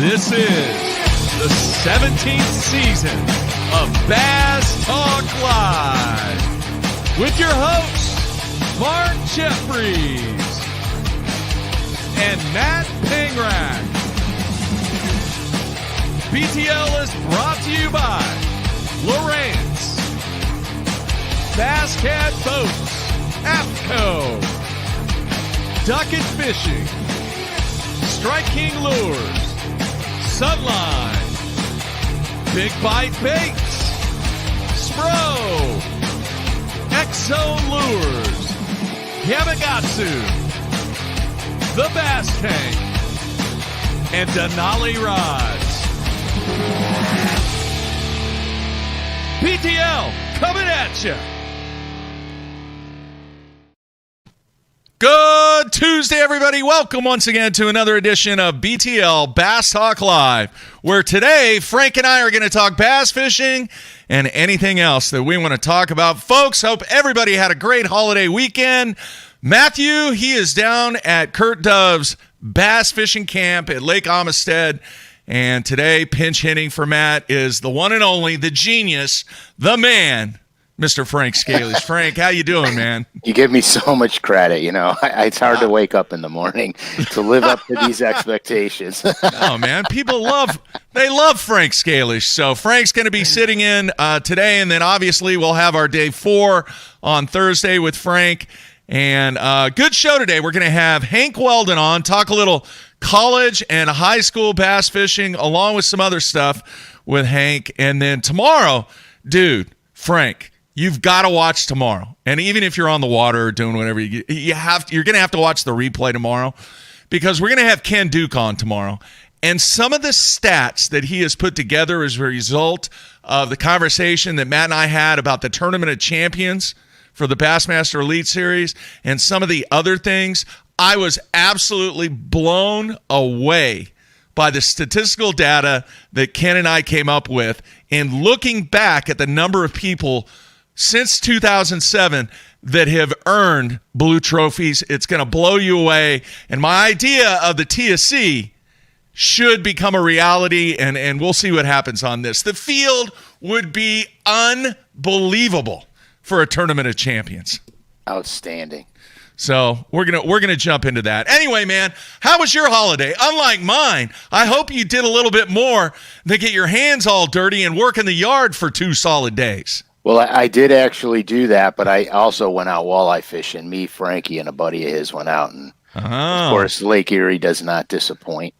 This is the 17th season of Bass Talk Live with your hosts, Mark Jeffries and Matt Pangrak. BTL is brought to you by Lawrence, Bass Cat Boats, AFCO, Ducket Fishing, Strike King Lures, Sunline, Big Bite Baits, Spro, X-Zone Lures, Yamagatsu, The Bass Tank, and Denali Rods. BTL coming at you. Good Tuesday, everybody. Welcome once again to another edition of BTL Bass Talk Live, where today Frank and I are going to talk bass fishing and anything else that we want to talk about. Folks, hope everybody had a great holiday weekend. Matthew, he is down at Kurt Dove's bass fishing camp at Lake Amistad, and today pinch hitting for Matt is the one and only, the genius, the man, Mr. Frank Scalish. Frank, how you doing, man? You give me so much credit. You know, it's hard to wake up in the morning to live up to these expectations. Oh, man, people love Frank Scalish. So Frank's going to be sitting in today, and then obviously we'll have our day 4 on Thursday with Frank. And good show today. We're going to have Hank Weldon on, talk a little college and high school bass fishing, along with some other stuff with Hank. And then tomorrow, dude, Frank, you've got to watch tomorrow. And even if you're on the water or doing whatever, you're going to have to watch the replay tomorrow, because we're going to have Ken Duke on tomorrow. And some of the stats that he has put together as a result of the conversation that Matt and I had about the Tournament of Champions for the Bassmaster Elite Series and some of the other things, I was absolutely blown away by the statistical data that Ken and I came up with. And looking back at the number of people since 2007 that have earned blue trophies, it's going to blow you away. And my idea of the TSC should become a reality, and we'll see what happens on this. The field would be unbelievable for a Tournament of Champions. Outstanding. So we're gonna jump into that. Anyway, man, how was your holiday? Unlike mine, I hope you did a little bit more than get your hands all dirty and work in the yard for 2 solid days. Well, I did actually do that, but I also went out walleye fishing. Me, Frankie, and a buddy of his went out, and of course, Lake Erie does not disappoint.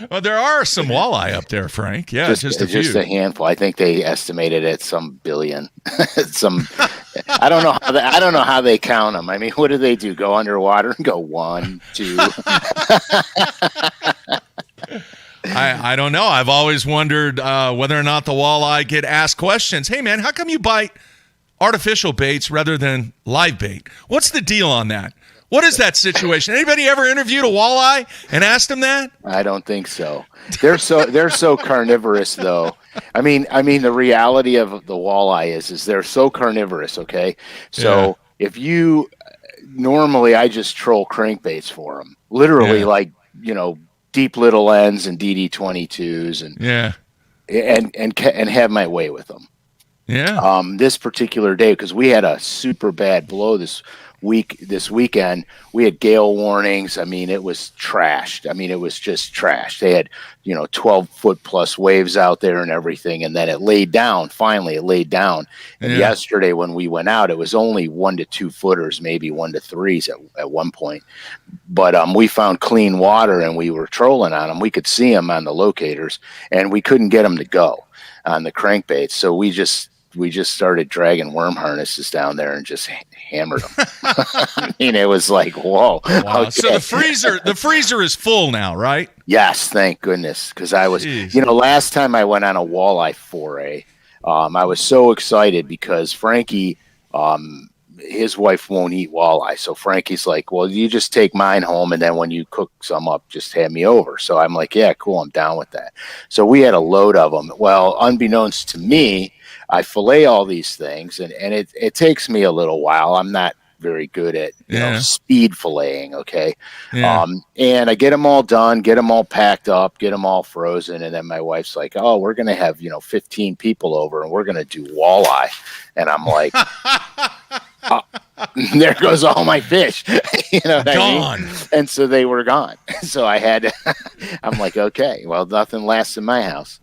Well, there are some walleye up there, Frank. Yeah, just a few. Just a handful. I think they estimated at some billion. I don't know how they count them. I mean, what do they do? Go underwater and go 1, 2. I don't know. I've always wondered whether or not the walleye get asked questions. Hey, man, how come you bite artificial baits rather than live bait? What's the deal on that? What is that situation? Anybody ever interviewed a walleye and asked them that? I don't think so. They're so carnivorous, though. I mean, the reality of the walleye is they're so carnivorous. Okay, so if you normally, I just troll crankbaits for them, literally, like, you know, deep little ends and DD22s, and have my way with them. Yeah. This particular day, because we had a super bad blow this weekend, we had gale warnings. I mean, it was trashed. I mean, it was just trashed. They had, 12-foot plus waves out there and everything. And then it laid down. Finally, it laid down. And yesterday when we went out, it was only 1 to 2 footers, maybe 1 to 3s at one point. But we found clean water and we were trolling on them. We could see them on the locators, and we couldn't get them to go on the crankbaits. So we just started dragging worm harnesses down there and just hammered them. I mean, it was like, whoa. Wow. Okay. So the freezer is full now, right? Yes, thank goodness. Because I was, last time I went on a walleye foray, I was so excited because Frankie, his wife won't eat walleye. So Frankie's like, well, you just take mine home, and then when you cook some up, just have me over. So I'm like, yeah, cool, I'm down with that. So we had a load of them. Well, unbeknownst to me, I fillet all these things, and it takes me a little while. I'm not very good at Yeah. speed filleting. Okay. Yeah. And I get them all done, get them all packed up, get them all frozen. And then my wife's like, oh, we're going to have, 15 people over and we're going to do walleye. And I'm like, there goes all my fish. You know what Gone. I mean? And so they were gone. So I had to, I'm like, okay, well, nothing lasts in my house.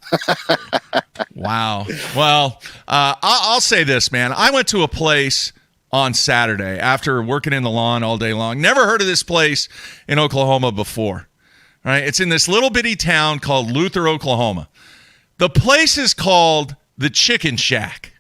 Wow. Well, I'll say this, man. I went to a place on Saturday after working in the lawn all day long. Never heard of this place in Oklahoma before. All right. It's in this little bitty town called Luther, Oklahoma. The place is called the Chicken Shack.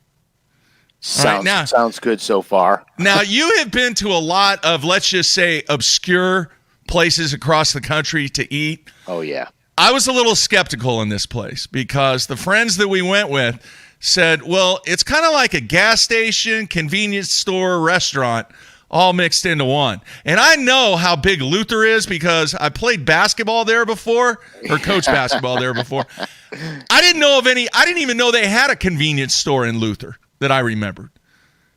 Sounds good so far. Now, you have been to a lot of, let's just say, obscure places across the country to eat. Oh, yeah. I was a little skeptical in this place because the friends that we went with said, well, it's kind of like a gas station, convenience store, restaurant, all mixed into one. And I know how big Luther is because I played basketball there before, or coached basketball there before. I didn't even know they had a convenience store in Luther that I remembered.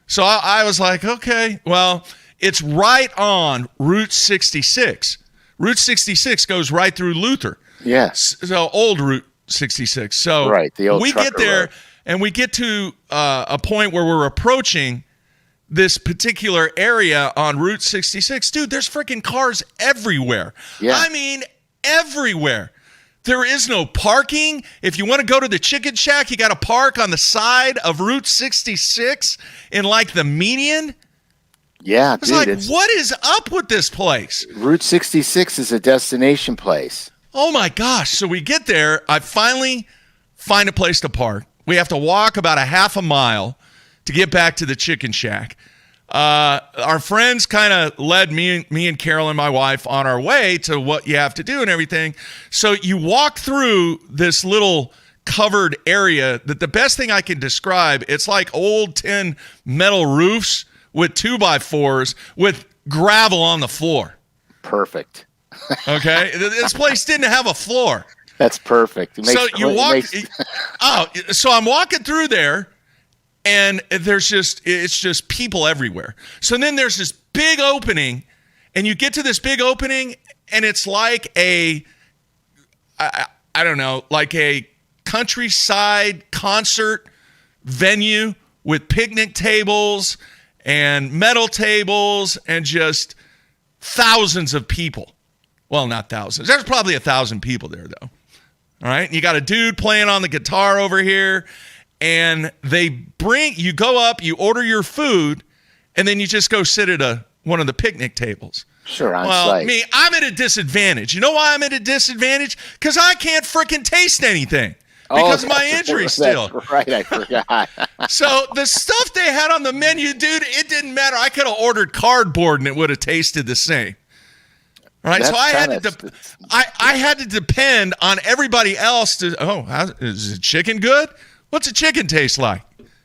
So I was like, okay, well, it's right on Route 66. Route 66 goes right through Luther. Yes. So old Route 66. So right, the old we get there road. and we get to a point where we're approaching this particular area on Route 66. Dude, there's freaking cars everywhere. Yeah. I mean, everywhere. There is no parking. If you want to go to the Chicken Shack, you got to park on the side of Route 66 in like the median. Yeah, It's dude. like, what is up with this place? Route 66 is a destination place. Oh my gosh. So we get there. I finally find a place to park. We have to walk about a half a mile to get back to the Chicken Shack. Our friends kind of led me and Carolyn, my wife, on our way to what you have to do and everything. So you walk through this little covered area that the best thing I can describe, it's like old tin metal roofs with 2x4s with gravel on the floor. Perfect. Okay? This place didn't have a floor. That's perfect. So you walk. So I'm walking through there, and it's just people everywhere. So then there's this big opening, and you get to this big opening, and it's like I don't know, like a countryside concert venue with picnic tables and metal tables and just thousands of people. Well, not thousands. There's probably 1,000 people there, though. All right. And you got a dude playing on the guitar over here, and you go up, you order your food, and then you just go sit at one of the picnic tables. Sure, on site. I'm at a disadvantage. You know why I'm at a disadvantage? Because I can't freaking taste anything because of my injury still. That's right, I forgot. So the stuff they had on the menu, dude, it didn't matter. I could have ordered cardboard and it would have tasted the same. All right, so I had to depend on everybody else to. Is it chicken good? What's a chicken taste like?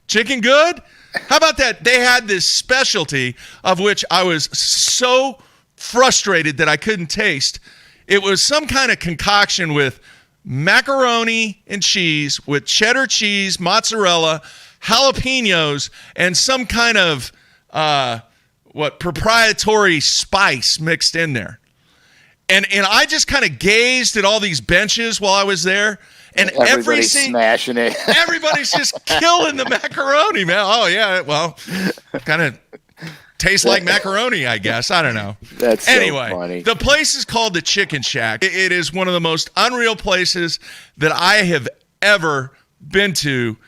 Chicken good? How about that? They had this specialty of which I was so frustrated that I couldn't taste. It was some kind of concoction with macaroni and cheese, with cheddar cheese, mozzarella, jalapenos, and some kind of proprietary spice mixed in there. And I just kind of gazed at all these benches while I was there, and everybody's smashing it. Everybody's just killing the macaroni, man. Oh yeah, well, kind of tastes like macaroni, I guess. I don't know. That's anyway, so funny. The place is called the Chicken Shack. It is one of the most unreal places that I have ever been to,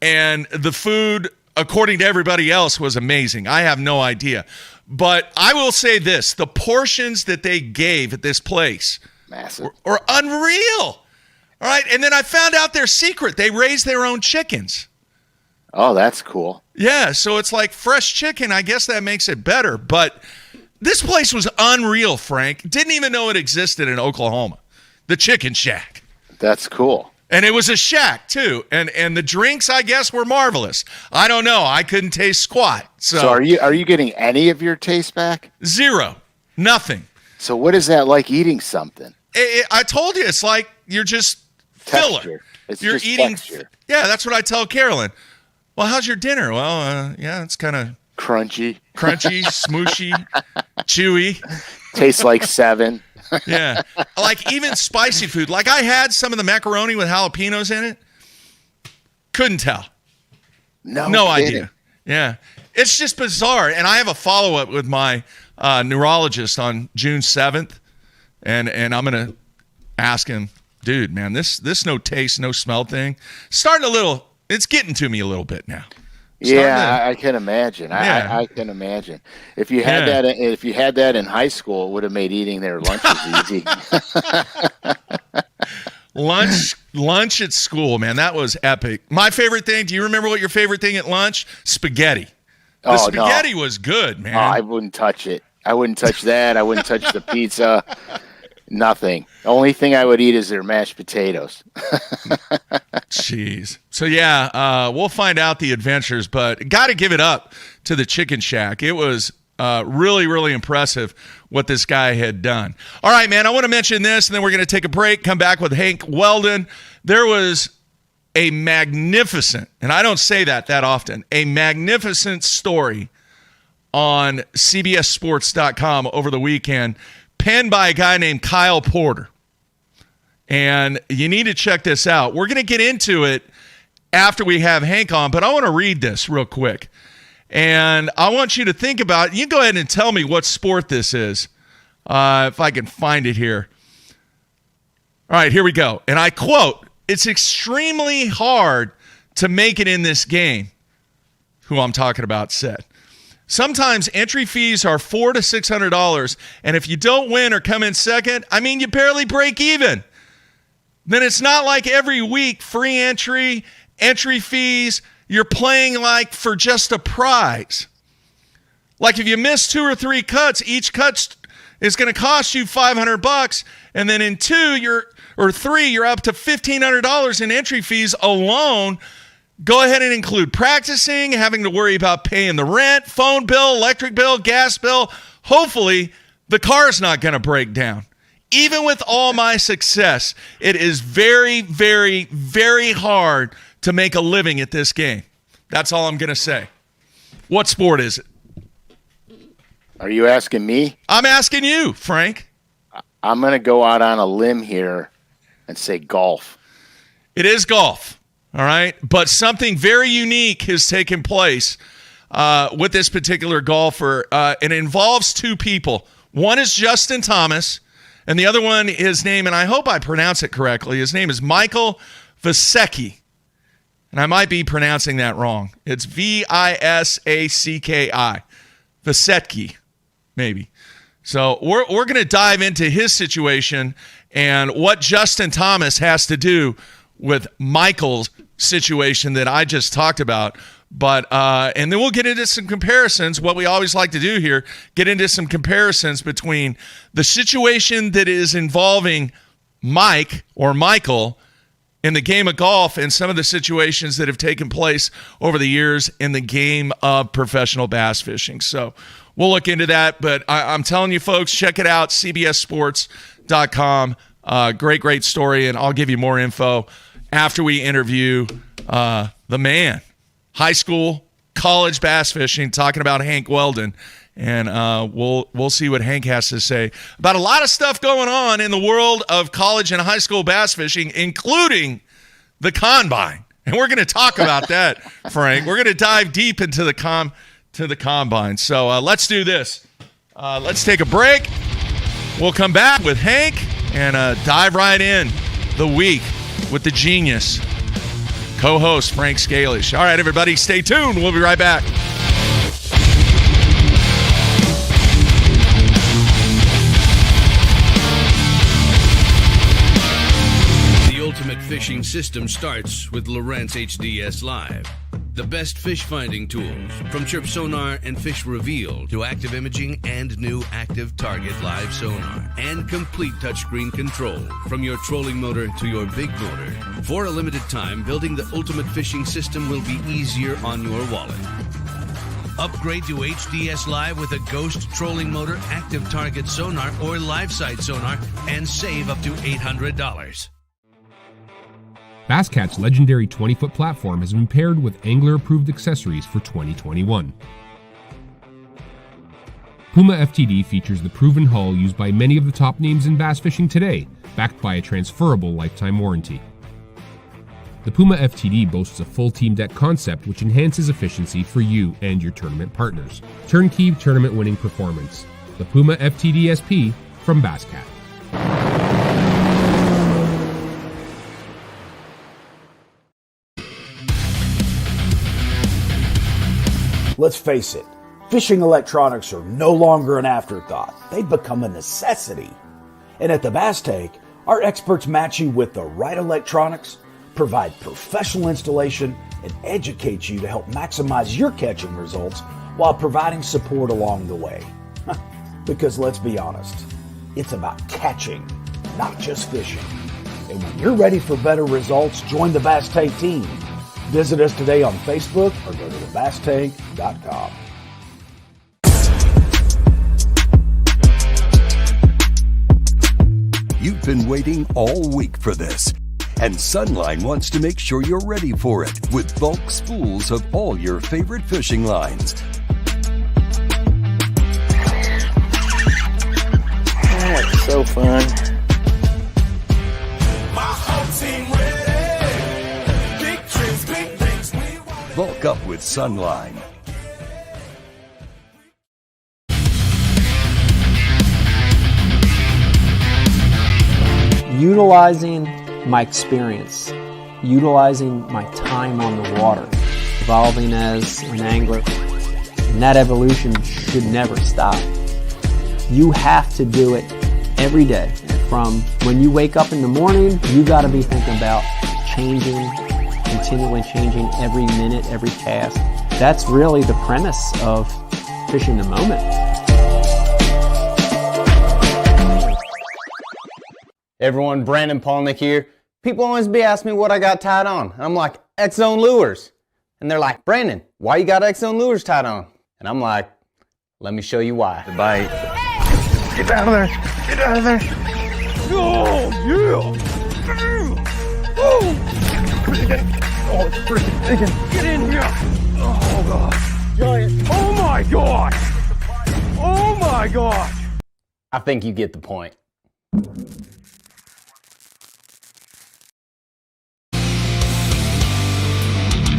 and the food, according to everybody else, was amazing. I have no idea. But I will say this, the portions that they gave at this place were unreal. All right, and then I found out their secret. They raise their own chickens. Oh, that's cool. Yeah, so it's like fresh chicken. I guess that makes it better. But this place was unreal, Frank. Didn't even know it existed in Oklahoma. The Chicken Shack. That's cool. And it was a shack, too. And the drinks, I guess, were marvelous. I don't know. I couldn't taste squat. So are you getting any of your taste back? Zero. Nothing. So what is that like eating something? I told you, it's like you're just filler. You're just eating. texture. Yeah, that's what I tell Carolyn. Well, how's your dinner? Well, yeah, it's kind of Crunchy, smooshy, chewy. Tastes like 7. Yeah. Like even spicy food. Like I had some of the macaroni with jalapenos in it. Couldn't tell. No idea. Yeah. It's just bizarre. And I have a follow-up with my neurologist on June 7th. And I'm going to ask him, dude, man, this no taste, no smell thing, it's getting to me a little bit now. I can imagine. Yeah. I can imagine. If you had that in high school, it would have made eating their lunches easy. Lunch at school, man, that was epic. My favorite thing, do you remember what your favorite thing at lunch? Spaghetti. The spaghetti was good, man. I wouldn't touch it. I wouldn't touch that. I wouldn't touch the pizza. Nothing. The only thing I would eat is their mashed potatoes. Jeez. So, we'll find out the adventures, but got to give it up to the Chicken Shack. It was really, really impressive what this guy had done. All right, man, I want to mention this, and then we're going to take a break, come back with Hank Weldon. There was a magnificent, and I don't say that often, a magnificent story on CBSSports.com over the weekend, penned by a guy named Kyle Porter. And you need to check this out. We're going to get into it after we have Hank on, but I want to read this real quick. And I want you to think about it. You go ahead and tell me what sport this is, if I can find it here. All right, here we go. And I quote, "It's extremely hard to make it in this game," who I'm talking about said. "Sometimes entry fees are $400 to $600, and if you don't win or come in second, you barely break even. Then it's not like every week, free entry fees, you're playing like for just a prize. Like if you miss 2 or 3 cuts, each cut is going to cost you $500, and then in 2 or 3, you're up to $1,500 in entry fees alone. Go ahead and include practicing, having to worry about paying the rent, phone bill, electric bill, gas bill. Hopefully, the car's not going to break down. Even with all my success, it is very, very, very hard to make a living at this game." That's all I'm going to say. What sport is it? Are you asking me? I'm asking you, Frank. I'm going to go out on a limb here and say golf. It is golf. All right. But something very unique has taken place with this particular golfer. It involves 2 people. One is Justin Thomas, and the other one, his name, and I hope I pronounce it correctly, his name is Michael Vasecki. And I might be pronouncing that wrong. It's Visacki. Vasecki, maybe. So we're going to dive into his situation and what Justin Thomas has to do with Michael's situation that I just talked about. But and then we'll get into some comparisons, what we always like to do here, get into some comparisons between the situation that is involving Mike or Michael in the game of golf and some of the situations that have taken place over the years in the game of professional bass fishing. So we'll look into that. But I'm telling you, folks, check it out, CBSSports.com. Great story, and I'll give you more info after we interview the man. High school, college bass fishing, talking about Hank Weldon. And we'll see what Hank has to say about a lot of stuff going on in the world of college and high school bass fishing, including the Combine. And we're going to talk about that, Frank. We're going to dive deep into the Combine. So let's do this. Let's take a break. We'll come back with Hank and dive right in the week with the genius co-host Frank Scalish. All right, everybody, stay tuned. We'll be right back. The ultimate fishing system starts with Lowrance HDS Live. The best fish finding tools, from chirp sonar and fish reveal to active imaging and new active target live sonar, and complete touchscreen control from your trolling motor to your big motor. For a limited time, building the ultimate fishing system will be easier on your wallet. Upgrade to HDS Live with a Ghost trolling motor, active target sonar, or live sight sonar, and save up to $800. Basscat's legendary 20-foot platform has been paired with angler-approved accessories for 2021. Puma FTD features the proven hull used by many of the top names in bass fishing today, backed by a transferable lifetime warranty. The Puma FTD boasts a full team deck concept which enhances efficiency for you and your tournament partners. Turnkey tournament winning performance. The Puma FTD SP from Basscat. Let's face it, fishing electronics are no longer an afterthought. They've become a necessity. And at the Bass Tank, our experts match you with the right electronics, provide professional installation, and educate you to help maximize your catching results while providing support along the way. Because let's be honest, it's about catching, not just fishing. And when you're ready for better results, join the Bass Tank team. Visit us today on Facebook or go to thebasstank.com. You've been waiting all week for this, and Sunline wants to make sure you're ready for it with bulk spools of all your favorite fishing lines. Oh, it's so fun. Bulk up with Sunline. Utilizing my experience, utilizing my time on the water, evolving as an angler, and that evolution should never stop. You have to do it every day. From when you wake up in the morning, you got to be thinking about changing, continually changing every minute, every cast. That's really the premise of fishing the moment. Everyone, Brandon Polnick here. People always be asking me what I got tied on. And I'm like, X-Zone lures. And they're like, Brandon, why you got X-Zone lures tied on? And I'm like, let me show you why. The bite. Get out of there. Get out of there. Oh, yeah. Oh, it's freaking big. Get in here. Oh, God. Giant. Oh, my gosh. Oh, my gosh. I think you get the point.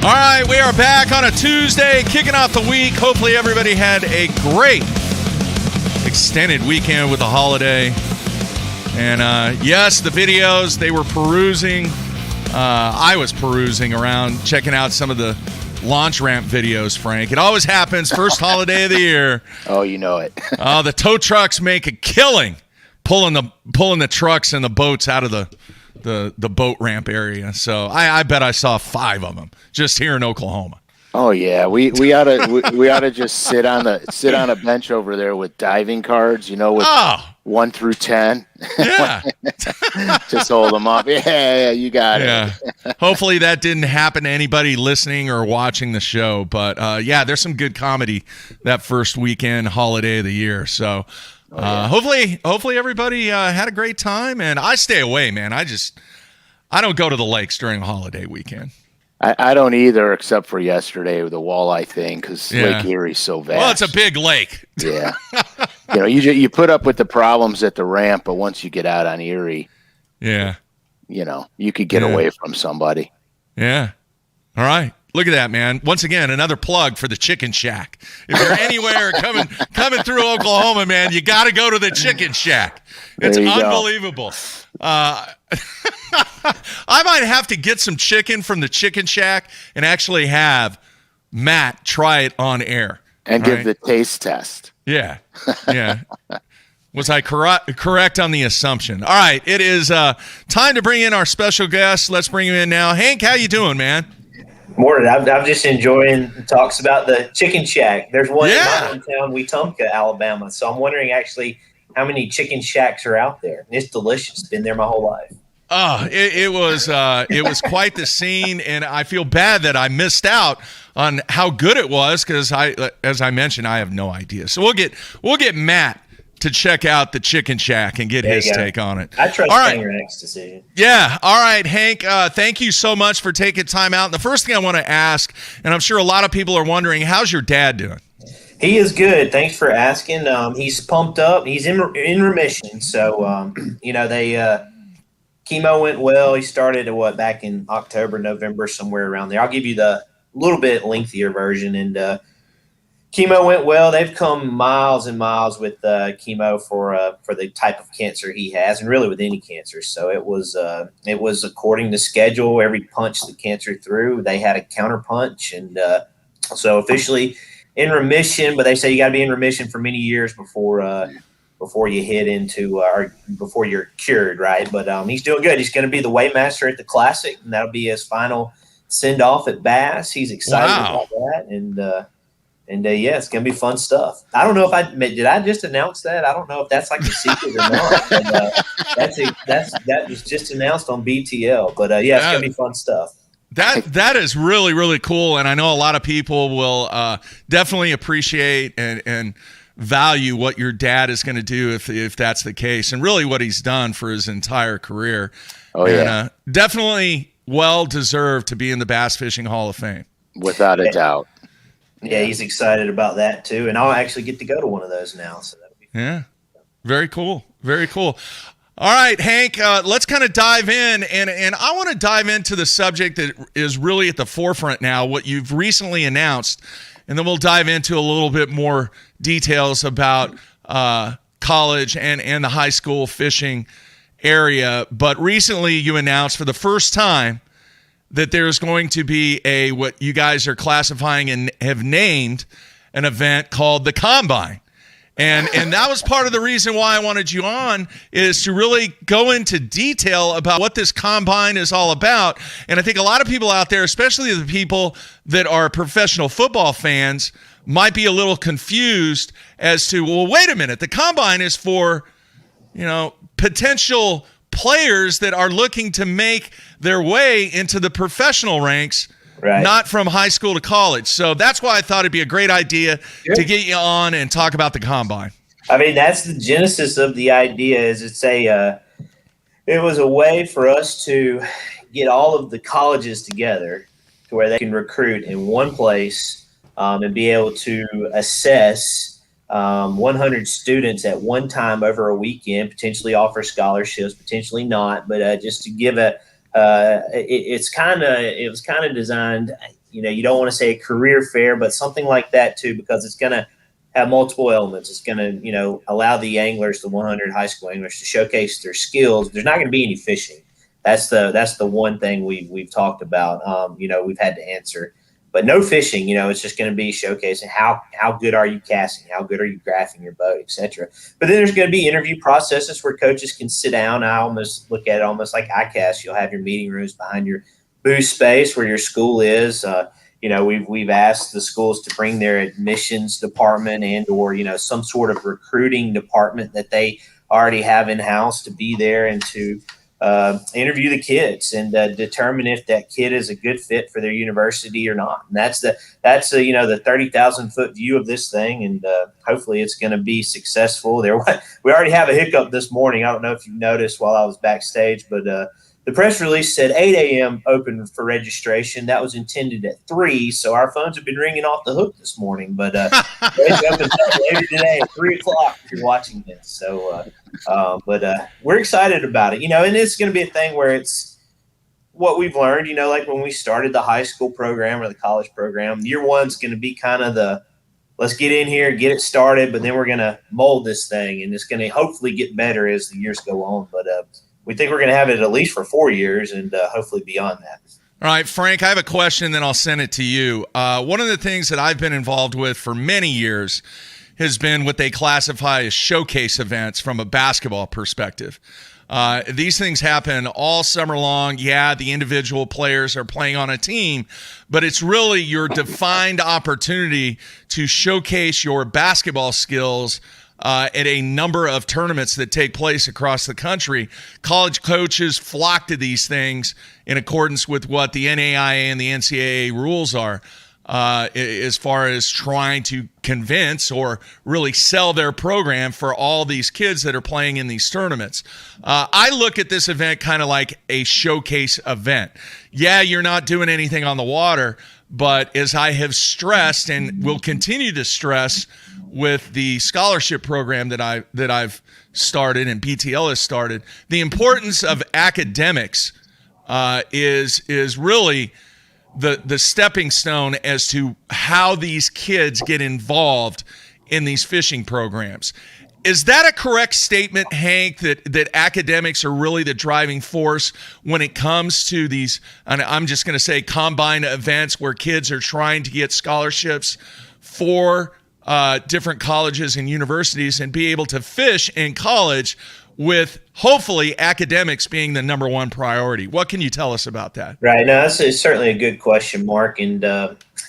All right, we are back on a Tuesday, kicking off the week. Hopefully everybody had a great extended weekend with the holiday. And yes, the videos, they were perusing. I was perusing around, checking out some of the launch ramp videos, Frank. It always happens, first holiday of the year. Oh, you know it. The tow trucks make a killing pulling the trucks and the boats out of the boat ramp area. So I bet I saw 5 of them just here in Oklahoma. Oh yeah, we ought to just sit on a bench over there with diving cards, with 1 through 10. Yeah, just hold them up. Yeah, you got it. Hopefully that didn't happen to anybody listening or watching the show, but there's some good comedy that first weekend holiday of the year. So hopefully everybody had a great time, and I stay away, man. I don't go to the lakes during a holiday weekend. I don't either, except for yesterday with the walleye thing, because Lake Erie's so vast. Well, it's a big lake. Yeah. You put up with the problems at the ramp, but once you get out on Erie, you could get away from somebody. Yeah. All right. Look at that, man. Once again, another plug for the Chicken Shack. If you're anywhere coming through Oklahoma, man, you got to go to the Chicken Shack. It's unbelievable. I might have to get some chicken from the Chicken Shack and actually have Matt try it on air. And give the taste test. Yeah. Yeah. Was I correct on the assumption? All right. It is time to bring in our special guest. Let's bring him in now. Hank, how you doing, man? Morning. I'm just enjoying talks about the Chicken Shack. There's one in my hometown, Wetumpka, Alabama. So I'm wondering actually how many Chicken Shacks are out there. It's delicious. Been there my whole life. Oh, it was quite the scene, and I feel bad that I missed out on how good it was because as I mentioned, I have no idea. So we'll get Matt to check out the Chicken Shack and get his take on it. I trust Hanger next decision. Yeah. All right, Hank, thank you so much for taking time out. And the first thing I want to ask, and I'm sure a lot of people are wondering, how's your dad doing? He is good. Thanks for asking. He's pumped up. He's in remission. So, they chemo went well. He started back in October, November, somewhere around there. I'll give you the little bit lengthier version. And chemo went well. They've come miles and miles with chemo for the type of cancer he has, and really with any cancer. So it was according to schedule. Every punch the cancer threw, they had a counter punch, and so officially in remission. But they say you got to be in remission for many years before you hit into or before you're cured, right? But he's doing good. He's going to be the weightmaster at the Classic, and that'll be his final send off at Bass. He's excited about that, and yeah, it's gonna be fun stuff. I don't know if did I just announce that? I don't know if that's like a secret or not. But, that was just announced on BTL. But yeah, it's gonna be fun stuff. That is really, really cool, and I know a lot of people will definitely appreciate and value what your dad is going to do if that's the case, and really what he's done for his entire career. Oh yeah, and, definitely well deserved to be in the Bass Fishing Hall of Fame, without a doubt. Yeah, he's excited about that too, and I'll actually get to go to one of those now. So that'll be fun. Yeah, very cool, very cool. All right, Hank, let's kind of dive in, and I want to dive into the subject that is really at the forefront now, what you've recently announced, and then we'll dive into a little bit more details about college and the high school fishing area. But recently you announced for the first time that there's going to be what you guys are classifying and have named an event called the Combine. And that was part of the reason why I wanted you on, is to really go into detail about what this Combine is all about. And I think a lot of people out there, especially the people that are professional football fans, might be a little confused as to, well, wait a minute, the Combine is for, potential players that are looking to make their way into the professional ranks, right, not from high school to college. So that's why I thought it'd be a great idea to get you on and talk about the Combine. I mean, that's the genesis of the idea. Is it was a way for us to get all of the colleges together to where they can recruit in one place and be able to assess 100 students at one time over a weekend, potentially offer scholarships, potentially not, but just to give it was kind of designed, you don't want to say a career fair, but something like that too, because it's going to have multiple elements. It's going to, allow the anglers, the 100 high school anglers, to showcase their skills. There's not going to be any fishing. That's the one thing we've talked about. We've had to answer. But no fishing, it's just going to be showcasing how good are you casting, how good are you graphing your boat, etc. But then there's going to be interview processes where coaches can sit down. I almost look at it almost like ICAST. You'll have your meeting rooms behind your booth space where your school is. We've asked the schools to bring their admissions department and or some sort of recruiting department that they already have in house to be there and to interview the kids and determine if that kid is a good fit for their university or not. And that's the 30,000 foot view of this thing. And hopefully it's going to be successful. We already have a hiccup this morning. I don't know if you noticed while I was backstage, but the press release said 8 a.m. open for registration. That was intended at 3. So our phones have been ringing off the hook this morning, but it's open later today at 3 o'clock if you're watching this. So, but we're excited about it, and it's going to be a thing where it's what we've learned, like when we started the high school program or the college program, year one's going to be kind of let's get in here, get it started, but then we're going to mold this thing and it's going to hopefully get better as the years go on. But, we think we're going to have it at least for 4 years and hopefully beyond that. All right, Frank, I have a question, then I'll send it to you. One of the things that I've been involved with for many years has been what they classify as showcase events from a basketball perspective. These things happen all summer long. Yeah, the individual players are playing on a team, but it's really your defined opportunity to showcase your basketball skills at a number of tournaments that take place across the country. College coaches flock to these things in accordance with what the NAIA and the NCAA rules are, as far as trying to convince or really sell their program for all these kids that are playing in these tournaments. I look at this event kind of like a showcase event. Yeah, you're not doing anything on the water, But as I have stressed and will continue to stress with the scholarship program that I've started and BTL has started, the importance of academics is really the stepping stone as to how these kids get involved in these fishing programs. Is that a correct statement, Hank, that academics are really the driving force when it comes to these, and I'm just going to say combine events where kids are trying to get scholarships for different colleges and universities and be able to fish in college with hopefully academics being the number one priority? What can you tell us about that? Right. No, it's certainly a good question, Mark. And,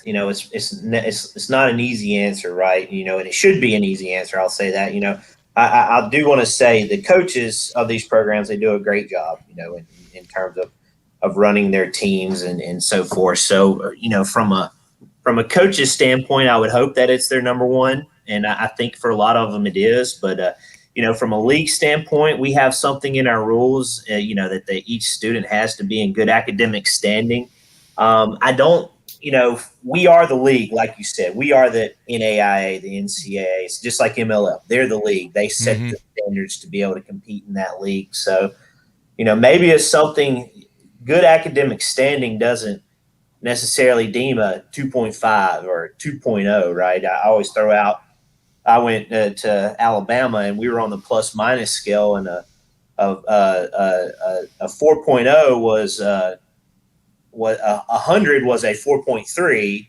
it's not an easy answer, right? And it should be an easy answer. I'll say that. I do want to say the coaches of these programs, they do a great job, in terms of running their teams and so forth. So, from a coach's standpoint, I would hope that it's their number one. And I think for a lot of them it is. But, from a league standpoint, we have something in our rules, that each student has to be in good academic standing. We are the league, like you said. We are the NAIA, the NCAA. It's just like MLF. They're the league. They set the standards to be able to compete in that league. So, maybe it's something good academic standing doesn't necessarily deem a 2.5 or 2.0, right? I always throw out, I went to Alabama and we were on the plus minus scale, and a 4.0 was what 100 was a 4.3,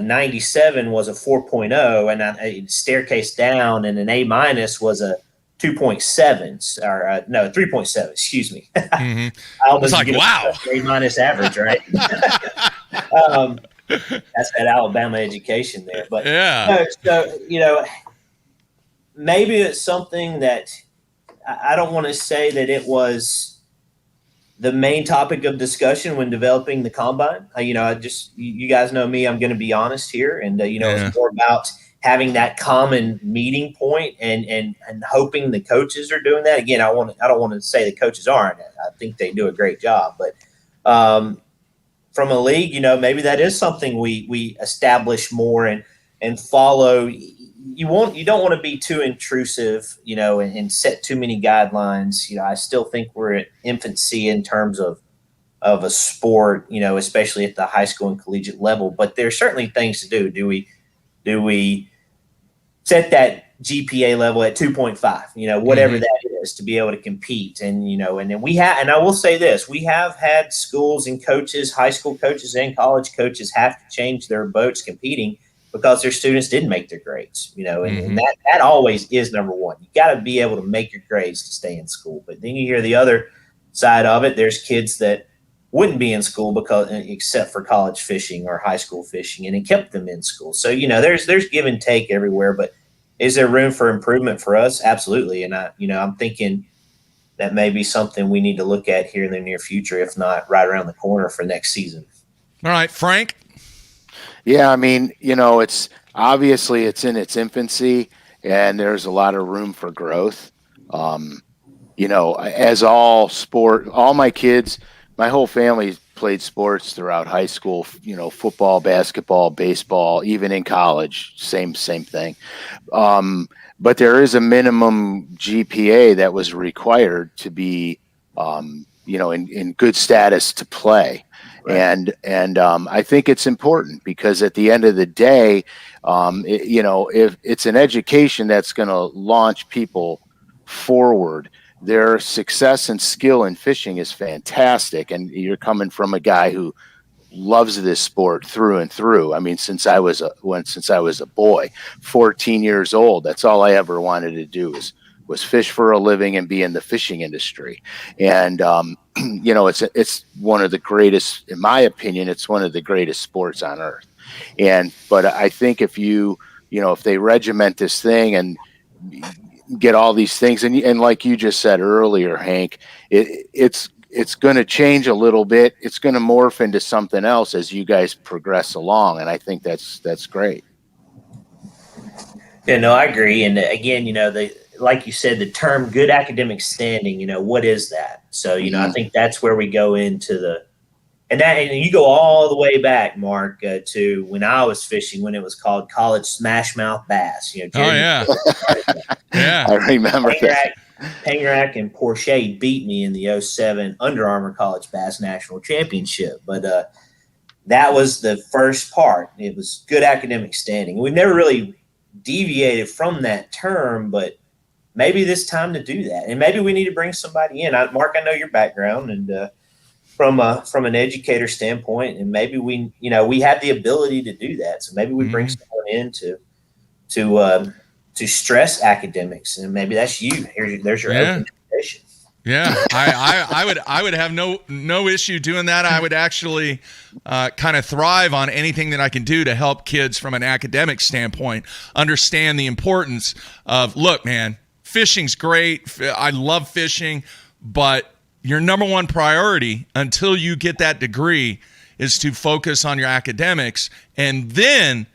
97 was a 4.0, and a staircase down, and an A minus was a 2.7 or 3.7. Excuse me. I was like, wow, A minus average, right? That's that Alabama education there, but yeah. So maybe it's something that I don't want to say that it was the main topic of discussion when developing the combine. You guys know me, I'm going to be honest here. And, it's more about having that common meeting point and hoping the coaches are doing that. Again, I don't want to say the coaches aren't. I think they do a great job, but, from a league, maybe that is something we establish more and follow. You don't want to be too intrusive, and set too many guidelines. I still think we're at infancy in terms of a sport, especially at the high school and collegiate level. But there's certainly things to do. Do we set that GPA level at 2.5? Whatever that is, to be able to compete. And and then and I will say this: we have had schools and coaches, high school coaches and college coaches, have to change their boats competing because their students didn't make their grades, and that always is number one. You got to be able to make your grades to stay in school. But then you hear the other side of it. There's kids that wouldn't be in school except for college fishing or high school fishing, and it kept them in school. So, there's give and take everywhere, but is there room for improvement for us? Absolutely. And I'm thinking that may be something we need to look at here in the near future, if not right around the corner for next season. All right, Frank. Yeah, it's obviously it's in its infancy, and there's a lot of room for growth. As all my kids, my whole family played sports throughout high school, football, basketball, baseball, even in college, same thing. But there is a minimum GPA that was required to be, in good status to play. Right. And I think it's important because at the end of the day, if it's an education that's going to launch people forward, their success and skill in fishing is fantastic. And you're coming from a guy who loves this sport through and through. Since I was a boy, 14 years old, that's all I ever wanted to do was fish for a living and be in the fishing industry. And, it's one of the greatest, in my opinion, it's one of the greatest sports on earth. But I think if if they regiment this thing and get all these things, and like you just said earlier, Hank, it's going to change a little bit. It's going to morph into something else as you guys progress along. And I think that's great. Yeah, no, I agree. And again, like you said, the term good academic standing, what is that? So, I think that's where we go into And you go all the way back, Mark, to when I was fishing, when it was called College Smashmouth Bass. You know, Yeah. I remember that. Pangerac and Porsche beat me in the 07 Under Armour College Bass National Championship. But that was the first part. It was good academic standing. We've never really deviated from that term, but maybe this time to do that. And maybe we need to bring somebody in. Mark, I know your background and from an educator standpoint, and maybe we have the ability to do that. So maybe we bring someone in to stress academics, and maybe that's you. There's your open invitation. Yeah, I would have no issue doing that. I would actually kind of thrive on anything that I can do to help kids from an academic standpoint understand the importance of, look, man, fishing's great. I love fishing, but your number one priority until you get that degree is to focus on your academics and then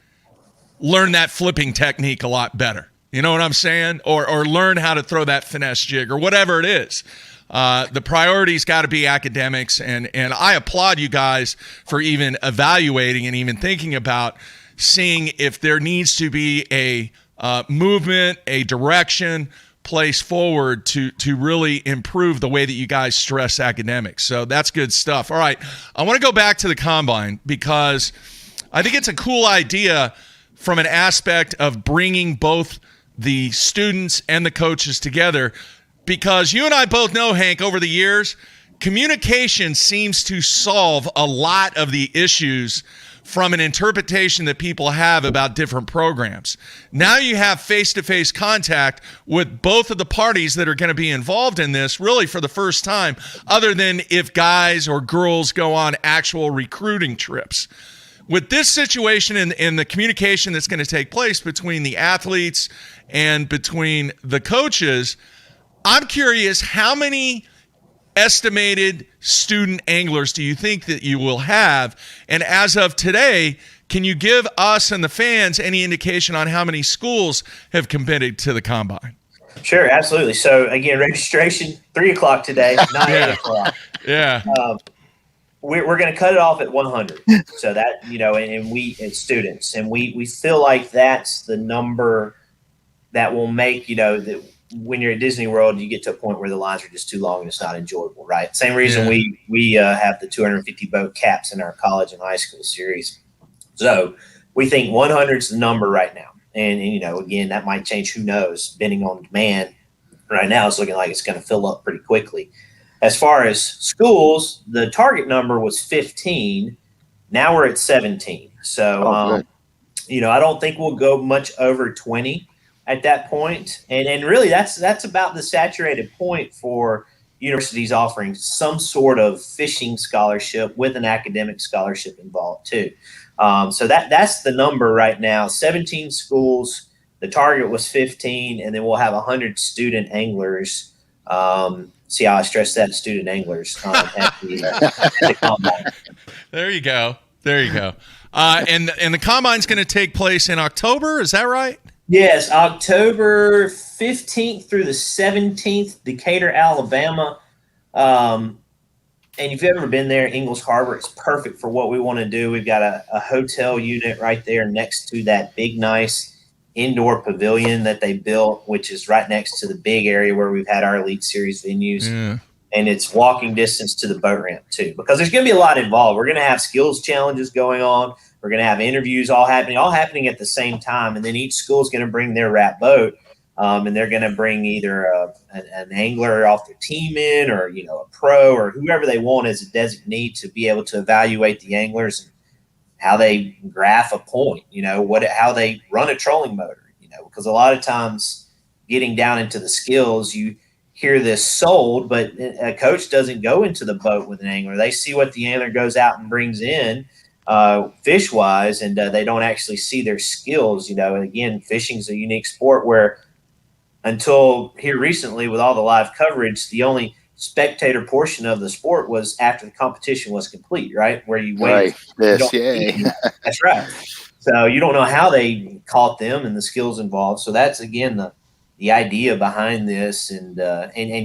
learn that flipping technique a lot better. You know what I'm saying? Or learn how to throw that finesse jig or whatever it is. The priority's got to be academics, and I applaud you guys for even evaluating and even thinking about seeing if there needs to be a movement, a direction, place forward to really improve the way that you guys stress academics. So that's good stuff. All right, I want to go back to the Combine because I think it's a cool idea from an aspect of bringing both the students and the coaches together, because you and I both know, Hank, over the years, communication seems to solve a lot of the issues from an interpretation that people have about different programs. Now you have face-to-face contact with both of the parties that are going to be involved in this really for the first time, other than if guys or girls go on actual recruiting trips. With this situation and the communication that's going to take place between the athletes and between the coaches, I'm curious, how many estimated student anglers do you think that you will have? And as of today, can you give us and the fans any indication on how many schools have committed to the Combine? Sure, absolutely. So again, registration 3:00 today, not 8:00. Yeah. We're going to cut it off at 100. So that, and we as students, and we feel like that's the number that will make, that when you're at Disney World, you get to a point where the lines are just too long and it's not enjoyable, right? Same reason we have the 250 boat caps in our college and high school series. So we think 100 is the number right now. And again, that might change, who knows, depending on demand. Right now, it's looking like it's going to fill up pretty quickly. As far as schools, the target number was 15. Now we're at 17. So, I don't think we'll go much over 20 at that point. And really, that's about the saturated point for universities offering some sort of fishing scholarship with an academic scholarship involved too. So that's the number right now. 17 schools. The target was 15, and then we'll have 100 student anglers. See how I stress that, student anglers at the Combine. There you go. And the Combine's going to take place in October. Is that right? Yes, October 15th through the 17th, Decatur, Alabama. And if you've ever been there, Ingalls Harbor, it's perfect for what we want to do. We've got a hotel unit right there next to that big, nice indoor pavilion that they built, which is right next to the big area where we've had our Elite Series venues. Yeah. And it's walking distance to the boat ramp too, because there's going to be a lot involved. We're going to have skills challenges going on. We're going to have interviews all happening at the same time. And then each school is going to bring their wrap boat, and they're going to bring either an angler off their team in, or a pro, or whoever they want as a designee to be able to evaluate the anglers and how they graph a point, how they run a trolling motor, because a lot of times getting down into the skills, you hear this sold, but a coach doesn't go into the boat with an angler. They see what the angler goes out and brings in fish wise, and they don't actually see their skills, and again, fishing's a unique sport where until here recently with all the live coverage, the only spectator portion of the sport was after the competition was complete, right? Where you wait. Right. That's right. So you don't know how they caught them and the skills involved. So that's, again, the idea behind this, and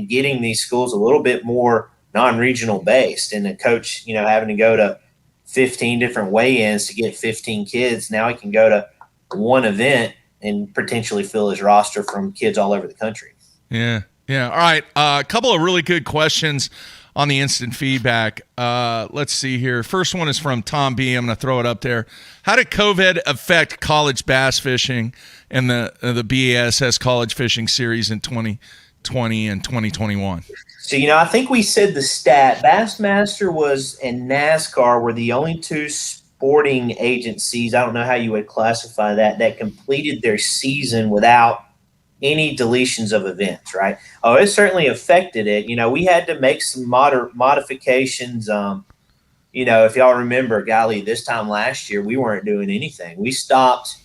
getting these schools a little bit more non-regional based, and the coach, having to go to 15 different weigh-ins to get 15 kids. Now he can go to one event and potentially fill his roster from kids all over the country. Yeah. All right. A couple of really good questions on the instant feedback. Let's see here. First one is from Tom B. I'm going to throw it up there. How did COVID affect college bass fishing and the BASS College Fishing Series in 2020 and 2021? So, I think we said the stat. Bassmaster and NASCAR were the only two sporting agencies, I don't know how you would classify that completed their season without any deletions of events, right? Oh, it certainly affected it. We had to make some modifications. If y'all remember, golly, this time last year, we weren't doing anything. We stopped.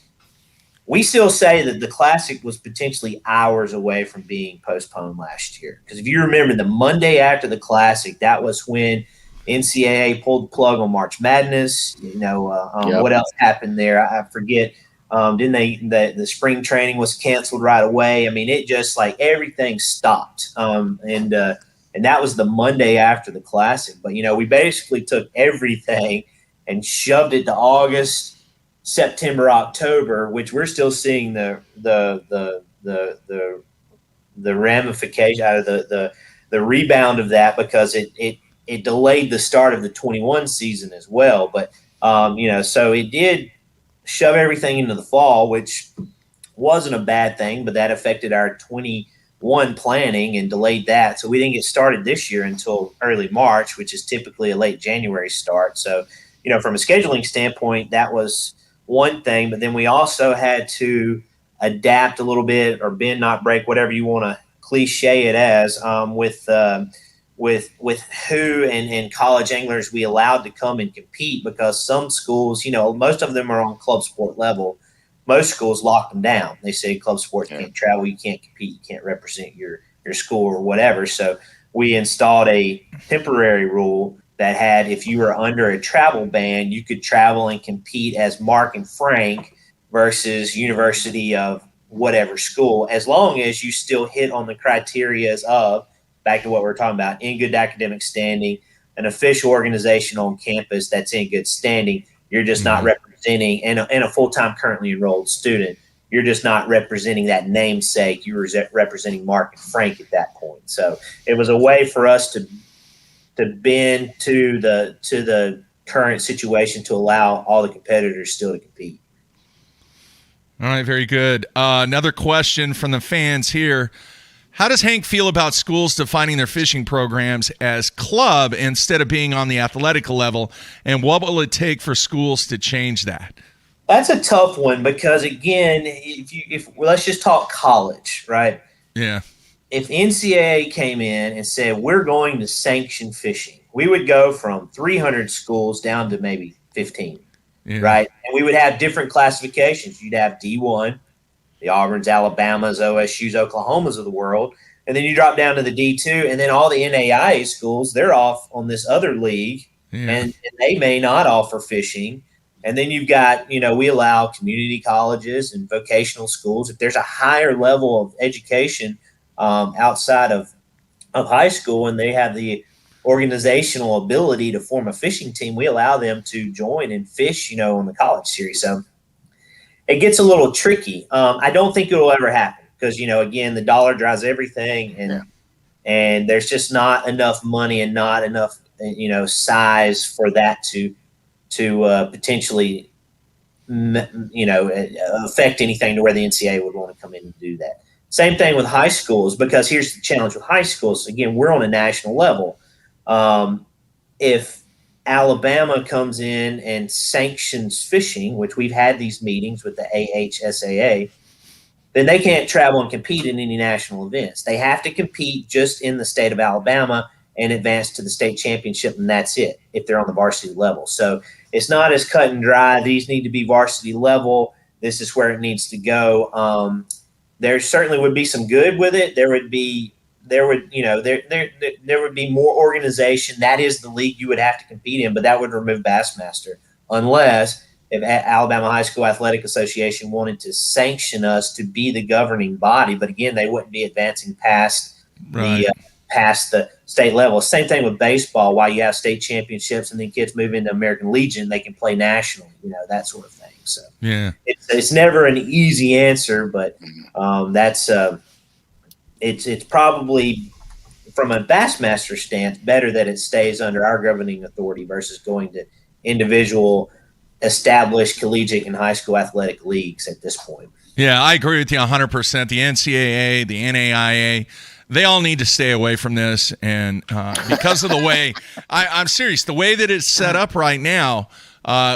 We still say that the Classic was potentially hours away from being postponed last year. Because if you remember, the Monday after the Classic, that was when NCAA pulled the plug on March Madness. What else happened there? I forget. The spring training was canceled right away. I mean, it just like everything stopped. And that was the Monday after the Classic. But, we basically took everything and shoved it to August, September, October, which we're still seeing the ramification out of the rebound of that, because it delayed the start of the 21 season as well. But, so it did shove everything into the fall, which wasn't a bad thing, but that affected our 21 planning and delayed that. So we didn't get started this year until early March, which is typically a late January start. So, from a scheduling standpoint, that was one thing, but then we also had to adapt a little bit, or bend, not break, whatever you want to cliche it as, with who and college anglers we allowed to come and compete, because some schools, most of them are on club sport level. Most schools locked them down. They say club sport, you can't travel, you can't compete, you can't represent your school or whatever. So we installed a temporary rule that had, if you were under a travel ban, you could travel and compete as Mark and Frank versus University of whatever school, as long as you still hit on the criterias of, back to what we're talking about, in good academic standing, an official organization on campus that's in good standing. You're just not representing, and a full-time currently enrolled student. You're just not representing that namesake. You were representing Mark and Frank at that point. So it was a way for us to bend to the current situation to allow all the competitors still to compete. All right, very good. Another question from the fans here. How does Hank feel about schools defining their fishing programs as club instead of being on the athletic level, and what will it take for schools to change that? That's a tough one, because again, if let's just talk college, right? Yeah. If NCAA came in and said, we're going to sanction fishing, we would go from 300 schools down to maybe 15, right? And we would have different classifications. You'd have D1, the Auburns, Alabamas, OSUs, Oklahomas of the world. And then you drop down to the D2, and then all the NAIA schools, they're off on this other league, and they may not offer fishing. And then you've got, we allow community colleges and vocational schools. If there's a higher level of education outside of high school, and they have the organizational ability to form a fishing team, we allow them to join and fish, on the college series. So it gets a little tricky. I don't think it will ever happen, because, again, the dollar drives everything, and there's just not enough money and not enough, size for that to potentially, affect anything to where the NCAA would want to come in and do that. Same thing with high schools, because here's the challenge with high schools. Again, we're on a national level. If Alabama comes in and sanctions fishing, which we've had these meetings with the AHSAA, then they can't travel and compete in any national events. They have to compete just in the state of Alabama and advance to the state championship, and that's it if they're on the varsity level. So it's not as cut and dry. These need to be varsity level. This is where it needs to go. There certainly would be some good with it. There would be more organization. That is the league you would have to compete in, but that would remove Bassmaster, unless if Alabama High School Athletic Association wanted to sanction us to be the governing body. But again, they wouldn't be advancing past the past the state level. Same thing with baseball. While you have state championships and then kids move into American Legion, they can play nationally, that sort of thing. So yeah, it's never an easy answer, but that's it's probably from a Bassmaster stance better that it stays under our governing authority versus going to individual established collegiate and high school athletic leagues at this point. Yeah, I agree with you 100%. The NCAA, the NAIA, they all need to stay away from this. And because of the way, I'm serious, the way that it's set up right now,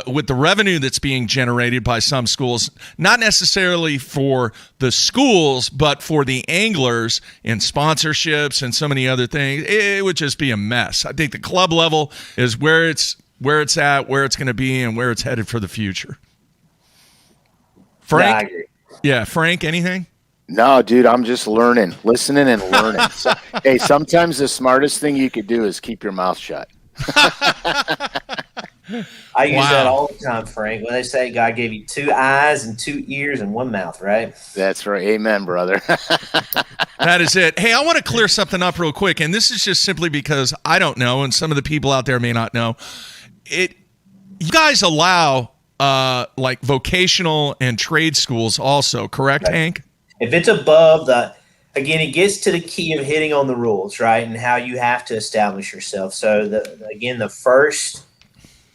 with the revenue that's being generated by some schools, not necessarily for the schools, but for the anglers in sponsorships and so many other things, it would just be a mess. I think the club level is where it's at, where it's going to be, and where it's headed for the future. Frank? Yeah, I agree. Yeah, Frank, anything? No, dude, I'm just learning, listening and learning. So, hey, sometimes the smartest thing you could do is keep your mouth shut. I use that all the time, Frank. When they say God gave you 2 eyes and 2 ears and 1 mouth, right? That's right. Amen, brother. That is it. Hey, I want to clear something up real quick, and this is just simply because I don't know, and some of the people out there may not know. You guys allow like vocational and trade schools also, correct, right. Hank? If it's above again, it gets to the key of hitting on the rules, right, and how you have to establish yourself. So, the first,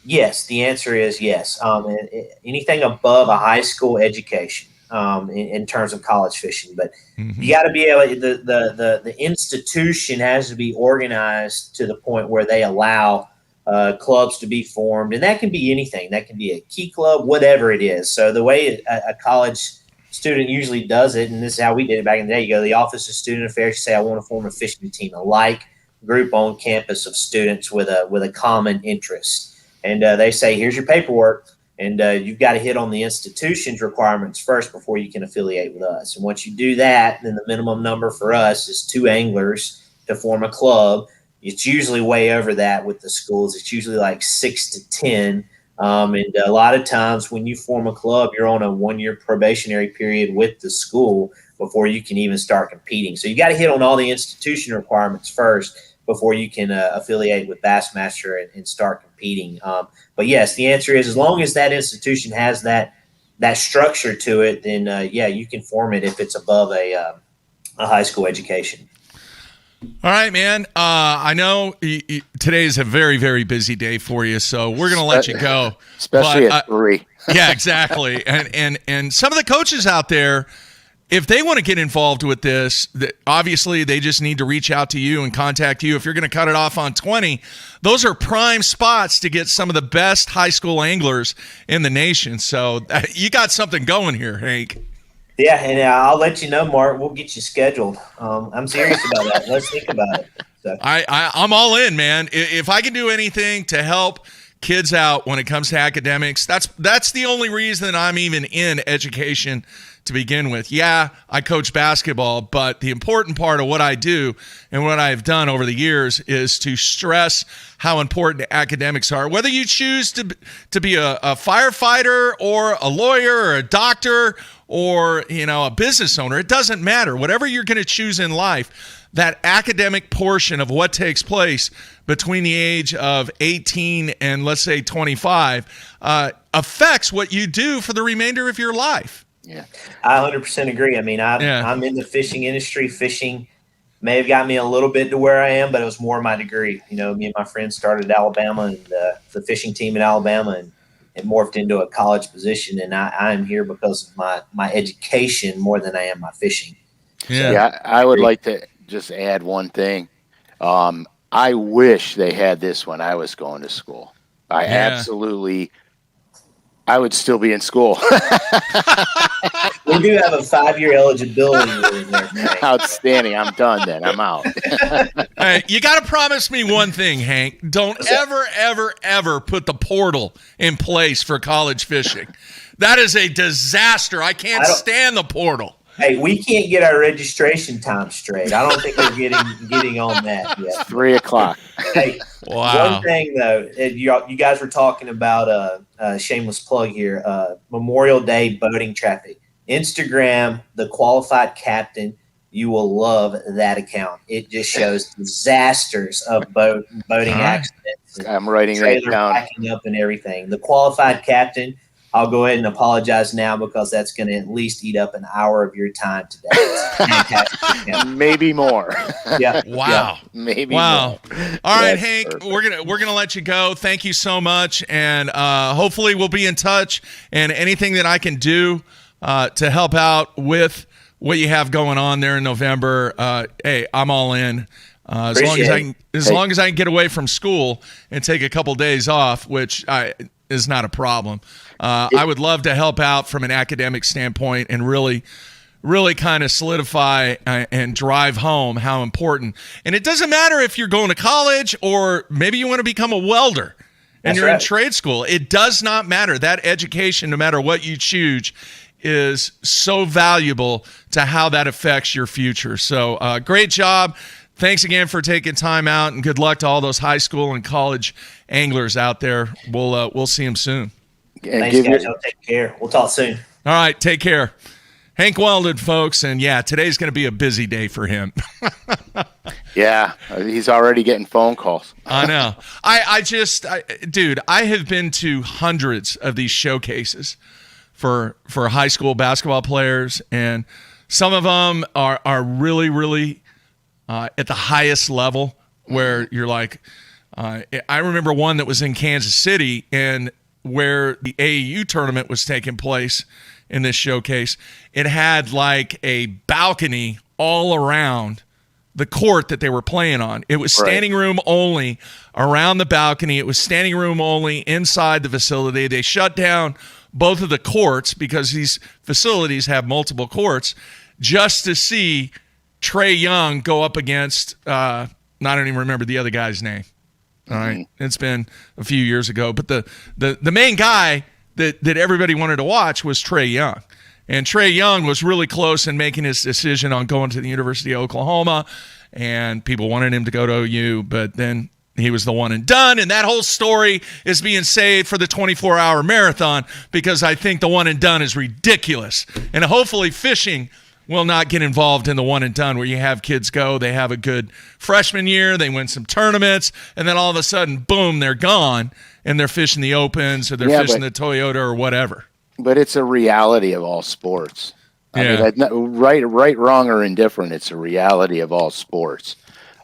yes, the answer is yes. Anything above a high school education in terms of college fishing. But you got to be able – the institution has to be organized to the point where they allow clubs to be formed. And that can be anything. That can be a key club, whatever it is. So the way a college – student usually does it, and this is how we did it back in the day. You go to the Office of Student Affairs, you say, I want to form a fishing team, a like group on campus of students with a common interest. And they say, here's your paperwork, and you've got to hit on the institution's requirements first before you can affiliate with us. And once you do that, then the minimum number for us is 2 anglers to form a club. It's usually way over that with the schools. It's usually like 6 to 10. And a lot of times when you form a club, you're on a 1-year probationary period with the school before you can even start competing. So you got to hit on all the institution requirements first before you can affiliate with Bassmaster and start competing. But yes, the answer is as long as that institution has that structure to it, then you can form it if it's above a high school education. All right, man. I know today is a very, very busy day for you, so we're going to let you go. Especially at 3. Yeah, exactly. And some of the coaches out there, if they want to get involved with this, obviously they just need to reach out to you and contact you. If you're going to cut it off on 20, those are prime spots to get some of the best high school anglers in the nation. So you got something going here, Hank. Yeah, and I'll let you know, Mark. We'll get you scheduled. I'm serious about that. Let's think about it. So. I'm all in, man. If I can do anything to help kids out when it comes to academics, that's the only reason I'm even in education to begin with. Yeah, I coach basketball, but the important part of what I do and what I've done over the years is to stress how important academics are. Whether you choose to be a firefighter or a lawyer or a doctor or a business owner, it doesn't matter. Whatever you're going to choose in life, that academic portion of what takes place between the age of 18 and let's say 25 affects what you do for the remainder of your life. Yeah, I 100% agree. I mean, I'm in the fishing industry. Fishing may have got me a little bit to where I am, but it was more my degree. Me and my friends started at Alabama and the fishing team in Alabama, and it morphed into a college position. And I'm here because of my education more than I am my fishing. Yeah, I would like to just add one thing. I wish they had this when I was going to school. I would still be in school. We do have a 5-year eligibility in there. Outstanding. I'm done then. I'm out. Hey, you got to promise me one thing, Hank. Don't ever put the portal in place for college fishing. That is a disaster. I can't stand the portal. Hey, we can't get our registration time straight. I don't think we're getting on that yet. 3 o'clock. Hey, wow. One thing though, you guys were talking about shameless plug here. Memorial Day boating traffic. Instagram the qualified captain. You will love that account. It just shows disasters of boating accidents. I'm writing that down. Backing up and everything. The qualified captain, I'll go ahead and apologize now because that's going to at least eat up an hour of your time today. It's fantastic. Maybe more. Yeah. Wow. Yeah, maybe more. All right, That's Hank, perfect. we're gonna let you go. Thank you so much, and hopefully we'll be in touch. And anything that I can do to help out with what you have going on there in November, hey, I'm all in. As long as I can get away from school and take a couple days off, which is not a problem. I would love to help out from an academic standpoint and really kind of solidify and drive home how important. And it doesn't matter if you're going to college or maybe you want to become a welder and you're in trade school. It does not matter. That education, no matter what you choose, is so valuable to how that affects your future. So great job. Thanks again for taking time out, and good luck to all those high school and college anglers out there. We'll see them soon. Thanks, guys. Take care. We'll talk soon. All right, take care. Hank Weldon, folks, and yeah, today's going to be a busy day for him. Yeah, he's already getting phone calls. I know. Dude, I have been to hundreds of these showcases for high school basketball players, and some of them are really, really at the highest level where you're like, I remember one that was in Kansas City, and where the AAU tournament was taking place in this showcase, it had like a balcony all around the court that they were playing on. It was standing room only around the balcony. It was standing room only inside the facility. They shut down both of the courts because these facilities have multiple courts just to see Trae Young go up against, I don't even remember the other guy's name. All right. It's been a few years ago. But the main guy that everybody wanted to watch was Trae Young. And Trae Young was really close in making his decision on going to the University of Oklahoma. And people wanted him to go to OU, but then he was the one and done. And that whole story is being saved for the 24-hour marathon because I think the one and done is ridiculous. And hopefully fishing will not get involved in the one and done where you have kids go, they have a good freshman year, they win some tournaments, and then all of a sudden, boom, they're gone, and they're fishing the Opens or they're fishing the Toyota or whatever. But it's a reality of all sports. I mean, right, wrong, or indifferent, it's a reality of all sports.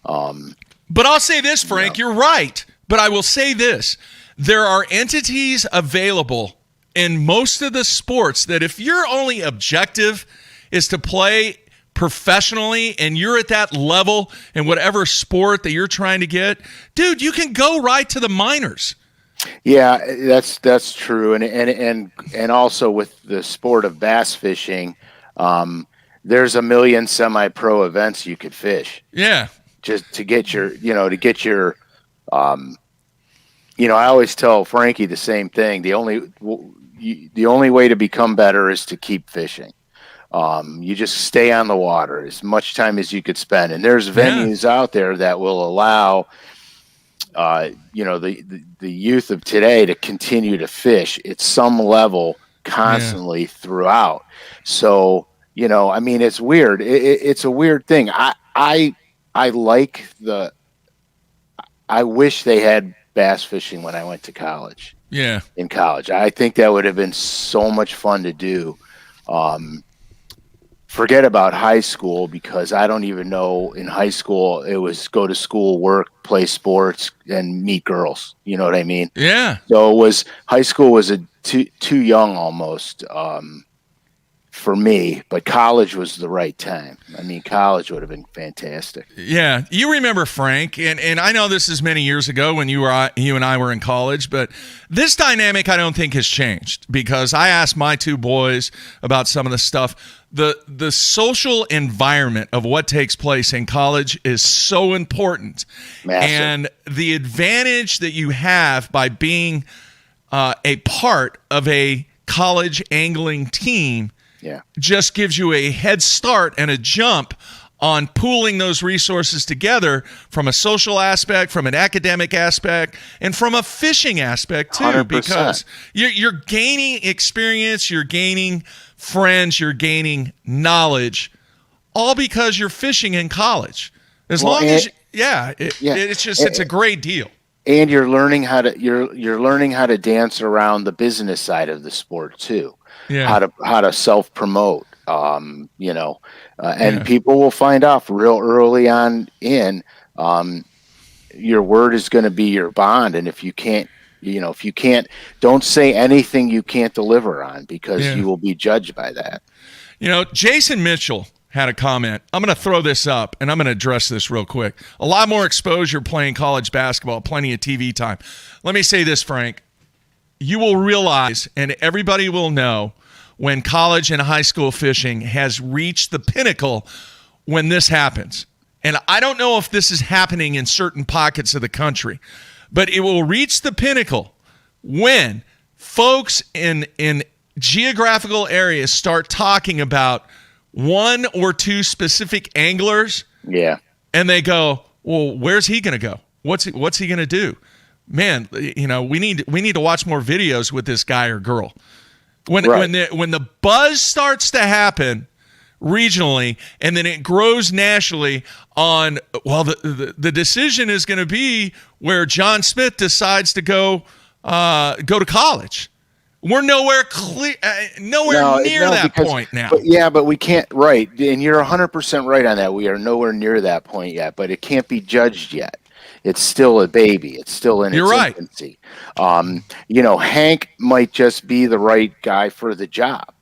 But I'll say this, Frank, you're right. But I will say this. There are entities available in most of the sports that if your only objective is to play professionally and you're at that level in whatever sport that you're trying to get, dude, you can go right to the minors. Yeah, that's true. And also with the sport of bass fishing, there's a million semi-pro events you could fish. Yeah. Just to get your, I always tell Frankie the same thing. The only way to become better is to keep fishing. You just stay on the water as much time as you could spend. And there's venues out there that will allow, the youth of today to continue to fish at some level constantly throughout. So, it's weird. It's a weird thing. I wish they had bass fishing when I went to college. Yeah. In college. I think that would have been so much fun to do. Forget about high school because I don't even know in high school it was go to school, work, play sports, and meet girls. You know what I mean? Yeah. So high school was too young almost for me, but college was the right time. I mean, college would have been fantastic. Yeah. You remember Frank, and I know this is many years ago when you and I were in college, but this dynamic I don't think has changed because I asked my two boys about some of the stuff. The social environment of what takes place in college is so important. Massive. And the advantage that you have by being a part of a college angling team just gives you a head start and a jump on pooling those resources together from a social aspect, from an academic aspect, and from a fishing aspect too. 100%. Because you're gaining experience, you're gaining friends, you're gaining knowledge all because you're fishing in college. As long as it's a great deal. And you're learning how to dance around the business side of the sport too. Yeah. How to self promote. And people will find out real early on in. Your word is going to be your bond, and if you can't, don't say anything you can't deliver on, because you will be judged by that. Jason Mitchell had a comment. I'm going to throw this up, and I'm going to address this real quick. A lot more exposure playing college basketball, plenty of TV time. Let me say this, Frank. You will realize, and everybody will know, when college and high school fishing has reached the pinnacle when this happens. And I don't know if this is happening in certain pockets of the country, but it will reach the pinnacle when folks in geographical areas start talking about one or two specific anglers. Yeah. And they go, well, where's he going to go? What's he going to do? Man, we need to watch more videos with this guy or girl. When the buzz starts to happen regionally, and then it grows nationally on, the decision is going to be where John Smith decides to go to college. We're nowhere near that point now. But we can't, right, and you're 100% right on that. We are nowhere near that point yet, but it can't be judged yet. It's still a baby. It's still in its infancy. Hank might just be the right guy for the job.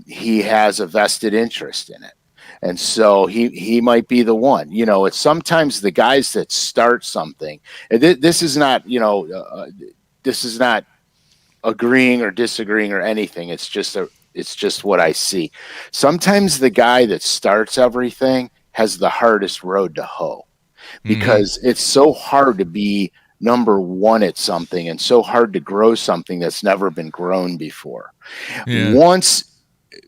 He has a vested interest in it. And so he might be the one. It's sometimes the guys that start something. This is not agreeing or disagreeing or anything. It's just what I see. Sometimes the guy that starts everything has the hardest road to hoe, because it's so hard to be number one at something and so hard to grow something that's never been grown before. Yeah.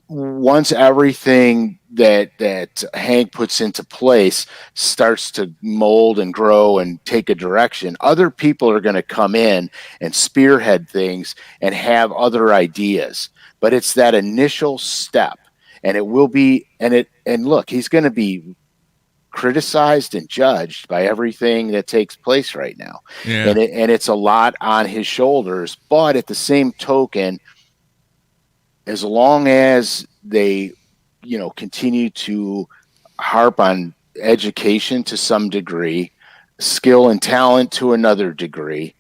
Once everything that Hank puts into place starts to mold and grow and take a direction, other people are going to come in and spearhead things and have other ideas. But it's that initial step, and it will be, and look, he's going to be criticized and judged by everything that takes place right now. Yeah. And it's a lot on his shoulders, but at the same token, as long as they, continue to harp on education to some degree, skill and talent to another degree,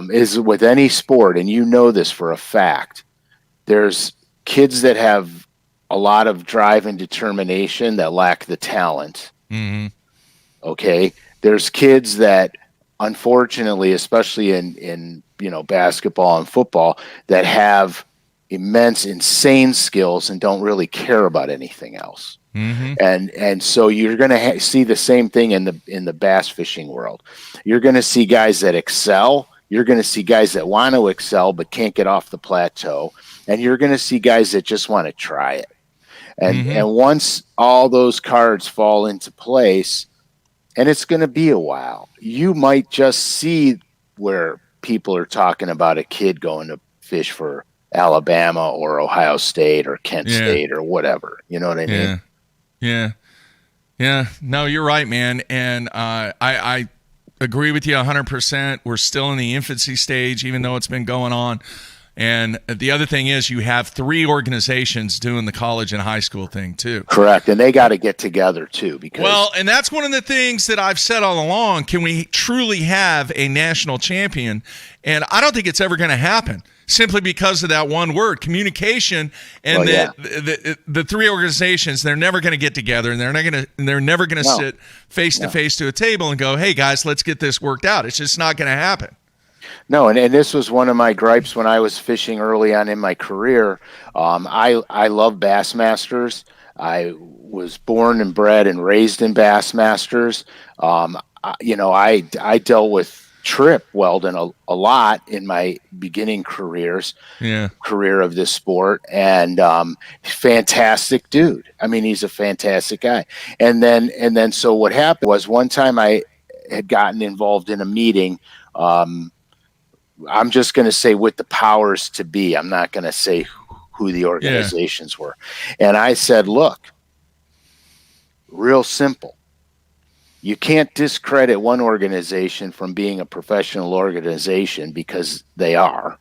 is with any sport, and this for a fact, there's kids that have a lot of drive and determination that lack the talent. Mm-hmm. Okay. There's kids that, unfortunately, especially in basketball and football, that have immense, insane skills and don't really care about anything else. Mm-hmm. And so you're going to see the same thing in the bass fishing world. You're going to see guys that excel. You're going to see guys that want to excel but can't get off the plateau. And you're going to see guys that just want to try it. And once all those cards fall into place, and it's going to be a while, you might just see where people are talking about a kid going to fish for Alabama or Ohio State or Kent State or whatever. You know what I mean? Yeah. No, you're right, man. And I agree with you 100%. We're still in the infancy stage, even though it's been going on. And the other thing is, you have 3 organizations doing the college and high school thing too. Correct. And they got to get together too. And that's one of the things that I've said all along. Can we truly have a national champion? And I don't think it's ever going to happen, simply because of that one word, communication. And the 3 organizations, they're never going to get together, and they're never going to sit face to face to a table and go, hey guys, let's get this worked out. It's just not going to happen. No, and this was one of my gripes when I was fishing early on in my career. I love Bassmasters. I was born and bred and raised in Bassmasters. I dealt with Trip Weldon a lot in my beginning career of this sport, and fantastic dude. I mean, he's a fantastic guy. And then so what happened was, one time I had gotten involved in a meeting. I'm just going to say with the powers to be. I'm not going to say who the organizations were. And I said, look, real simple. You can't discredit one organization from being a professional organization because they are.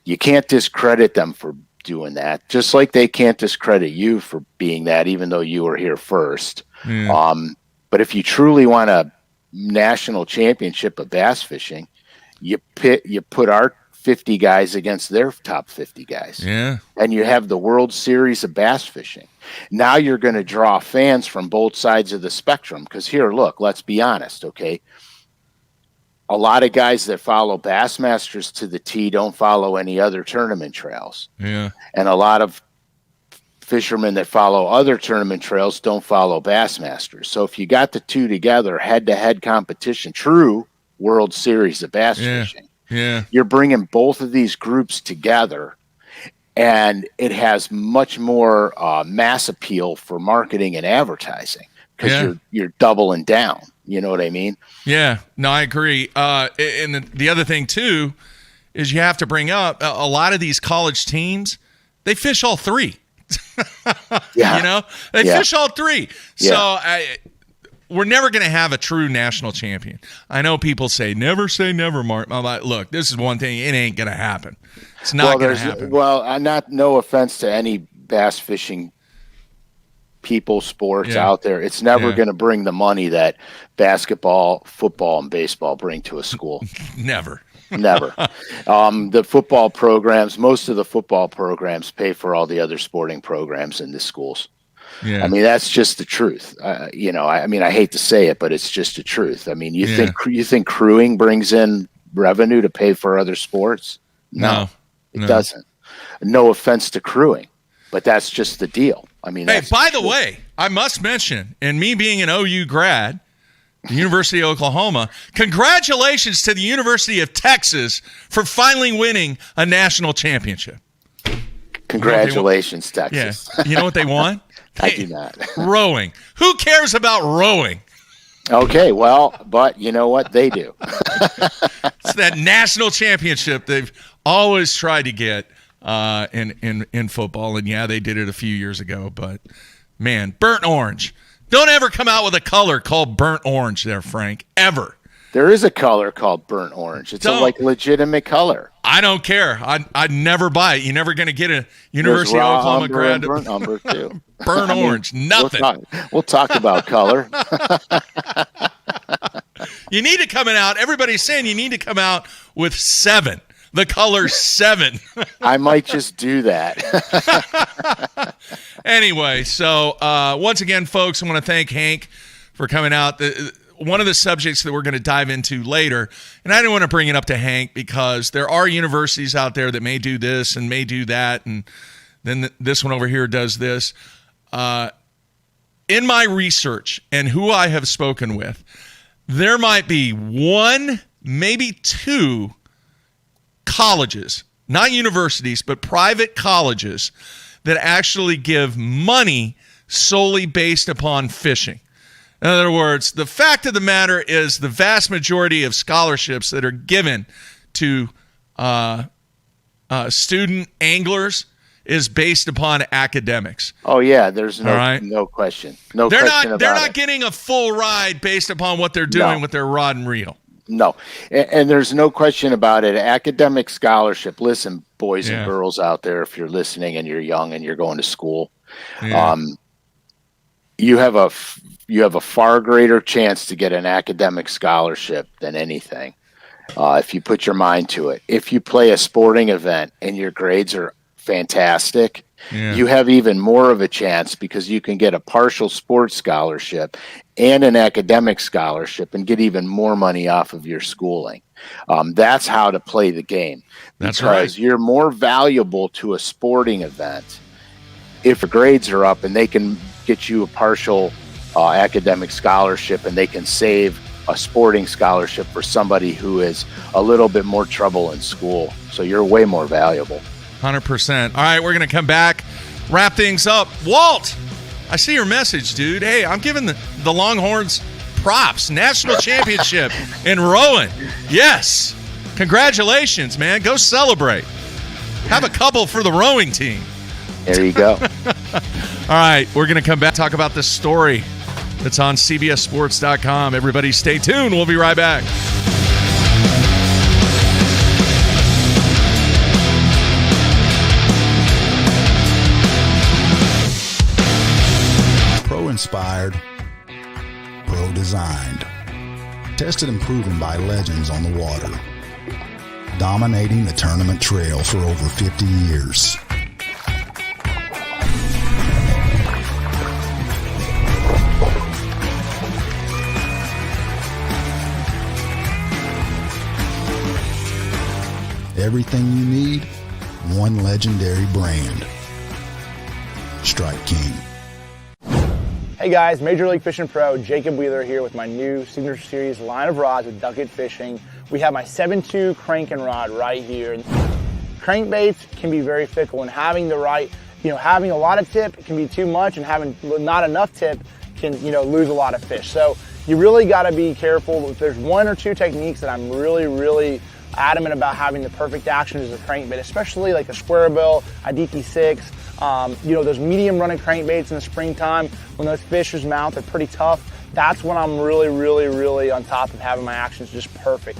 You can't discredit them for doing that, just like they can't discredit you for being that, even though you were here first. But if you truly want a national championship of bass fishing, you put our 50 guys against their top 50 guys. Yeah. And you have the World Series of bass fishing. Now you're going to draw fans from both sides of the spectrum. Because here, look, let's be honest, okay? A lot of guys that follow Bassmasters to the T don't follow any other tournament trails. Yeah. And a lot of fishermen that follow other tournament trails don't follow Bassmasters. So if you got the two together, head-to-head competition, true World Series of bass fishing, you're bringing both of these groups together, and it has much more mass appeal for marketing and advertising because you're doubling down. You know what I mean? Yeah, no, I agree. And the other thing, too, is you have to bring up a lot of these college teams, they fish all three. You know? They fish all three. So we're never going to have a true national champion. I know people say never, Mark. I'm like, look, this is one thing. It ain't going to happen. It's not going to happen. Well, no offense to any bass fishing sports out there. It's never going to bring the money that basketball, football, and baseball bring to a school. Never. The football programs, most of the football programs pay for all the other sporting programs in the schools. Yeah. I mean, that's just the truth. I hate to say it, but it's just the truth. I mean, you think crewing brings in revenue to pay for other sports? No, it doesn't. No offense to crewing, but that's just the deal. I mean, hey, by the way, I must mention, and me being an OU grad, the University of Oklahoma, congratulations to the University of Texas for finally winning a national championship. Congratulations, Texas. Yeah. You know what they won? I do not. Rowing. Who cares about rowing? Okay, well, but you know what? They do. It's that national championship they've always tried to get in football. And, they did it a few years ago. But, man, burnt orange. Don't ever come out with a color called burnt orange there, Frank, ever. There is a color called burnt orange. It's a legitimate color. I don't care. I'd never buy it. You're never going to get a University of Oklahoma grad. Burnt umber too. Burnt orange. Nothing. We'll talk about color. You need to come out. Everybody's saying you need to come out with 7. The color 7. I might just do that. Anyway, so once again, folks, I want to thank Hank for coming out. One of the subjects that we're going to dive into later, and I didn't want to bring it up to Hank because there are universities out there that may do this and may do that, and then this one over here does this. In my research and who I have spoken with, there might be 1, maybe 2 colleges, not universities, but private colleges that actually give money solely based upon fishing. In other words, the fact of the matter is the vast majority of scholarships that are given to student anglers is based upon academics. Oh yeah, there's no question. They're not getting a full ride based upon what they're doing with their rod and reel. No, and there's no question about it. Academic scholarship. Listen, boys and girls out there, if you're listening and you're young and you're going to school, you have a far greater chance to get an academic scholarship than anything if you put your mind to it. If you play a sporting event and your grades are fantastic, you have even more of a chance because you can get a partial sports scholarship and an academic scholarship and get even more money off of your schooling. That's how to play the game. That's because you're more valuable to a sporting event if your grades are up and they can get you a partial academic scholarship and they can save a sporting scholarship for somebody who is a little bit more trouble in school. So you're way more valuable. 100%. All right, we're going to come back, wrap things up. Walt, I see your message, dude. Hey, I'm giving the Longhorns props. National championship in rowing. Yes. Congratulations, man. Go celebrate. Have a couple for the rowing team. There you go. All right, we're going to come back, talk about this story that's on CBSSports.com. Everybody stay tuned. We'll be right back. Pro-inspired, pro-designed. Tested and proven by legends on the water. Dominating the tournament trail for over 50 years. Everything you need, one legendary brand. Strike King. Hey guys, Major League Fishing Pro Jacob Wheeler here with my new Signature Series line of rods with Duck It Fishing. We have my 7.2 cranking rod right here. Crankbaits can be very fickle, and having the right, having a lot of tip can be too much, and having not enough tip can, lose a lot of fish. So you really got to be careful. If there's one or two techniques that I'm really adamant about having the perfect action as a crankbait, especially like a square bill, a DT6, those medium running crankbaits in the springtime when those fish's mouth are pretty tough. That's when I'm really on top of having my actions just perfect.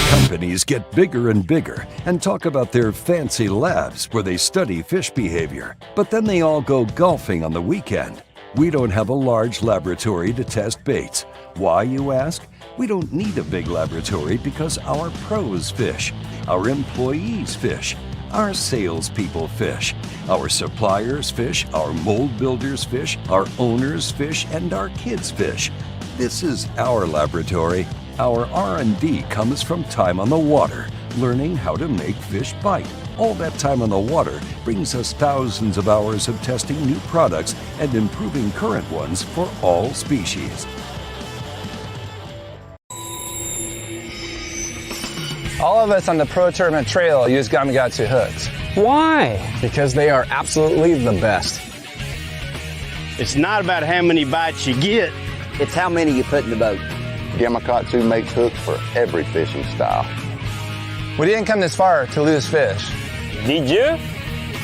Companies get bigger and bigger and talk about their fancy labs where they study fish behavior, but then they all go golfing on the weekend. We don't have a large laboratory to test baits. Why, you ask? We don't need a big laboratory because our pros fish, our employees fish, our salespeople fish, our suppliers fish, our mold builders fish, our owners fish, and our kids fish. This is our laboratory. Our R&D comes from time on the water, learning how to make fish bite. All that time on the water brings us thousands of hours of testing new products and improving current ones for all species. All of us on the Pro Tournament Trail use Gamakatsu hooks. Why? Because they are absolutely the best. It's not about how many bites you get. It's how many you put in the boat. Gamakatsu makes hooks for every fishing style. We didn't come this far to lose fish. Did you?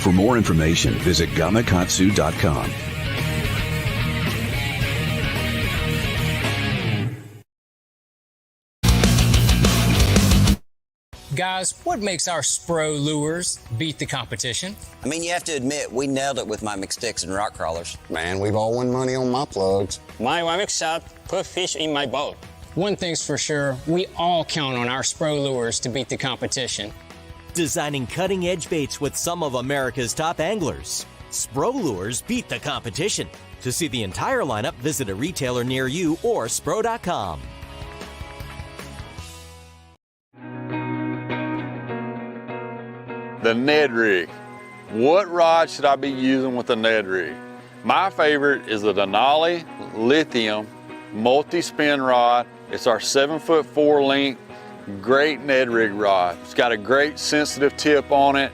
For more information, visit gamakatsu.com. Guys, what makes our Spro lures beat the competition? I mean, you have to admit, we nailed it with my McSticks and rock crawlers. Man, we've all won money on my plugs. My Wamic shot put fish in my boat. One thing's for sure, we all count on our Spro lures to beat the competition. Designing cutting-edge baits with some of America's top anglers. Spro lures beat the competition. To see the entire lineup, visit a retailer near you or spro.com. The Ned Rig. What rod should I be using with the Ned Rig? My favorite is the Denali Lithium multi-spin rod. It's our 7'4" length, great Ned Rig rod. It's got a great sensitive tip on it.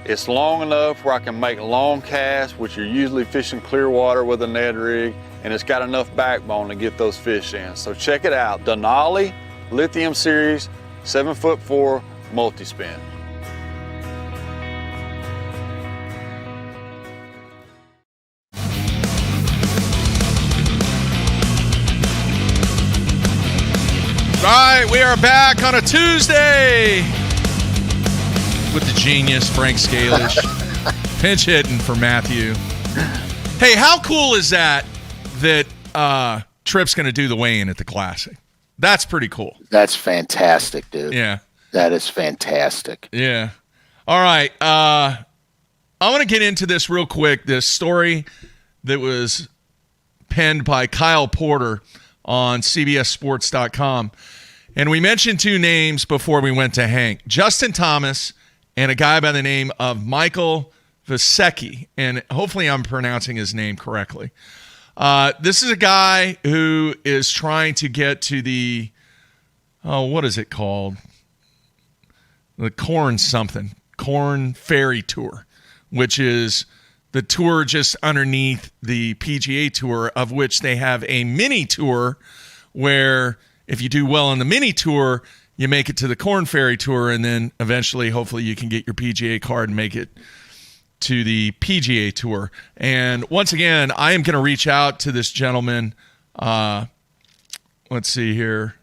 It's long enough where I can make long casts, which you're usually fishing clear water with a Ned Rig, and it's got enough backbone to get those fish in. So check it out, Denali Lithium Series 7'4" multi-spin. All right, we are back on a Tuesday with the genius, Frank Scalish, pinch hitting for Matthew. Hey, how cool is that Tripp's going to do the weigh-in at the Classic? That's pretty cool. That's fantastic, dude. Yeah. That is fantastic. Yeah. All right. I want to get into this real quick, this story that was penned by Kyle Porter on CBSSports.com. And we mentioned two names before we went to Hank. Justin Thomas and a guy by the name of Michael Vasecki. And hopefully I'm pronouncing his name correctly. This is a guy who is trying to get to the, what is it called? The Corn Ferry Tour, which is the tour just underneath the PGA Tour, of which they have a mini tour where if you do well on the mini tour, you make it to the Corn Ferry Tour, and then eventually, hopefully, you can get your PGA card and make it to the PGA Tour. And once again, I am going to reach out to this gentleman. Let's see here.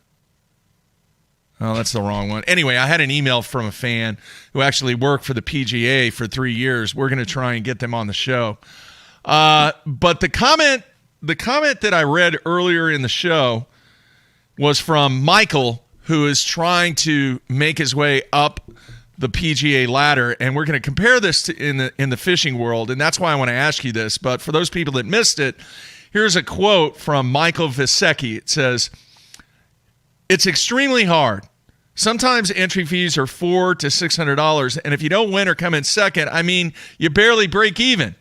Oh, that's the wrong one. Anyway, I had an email from a fan who actually worked for the PGA for 3 years. We're going to try and get them on the show. But the comment that I read earlier in the show was from Michael, who is trying to make his way up the PGA ladder, and we're going to compare this to in the fishing world, and that's why I want to ask you this. But for those people that missed it, here's a quote from Michael Visecki. It says, "It's extremely hard. Sometimes entry fees are $400 to $600, and if you don't win or come in second, I mean, you barely break even.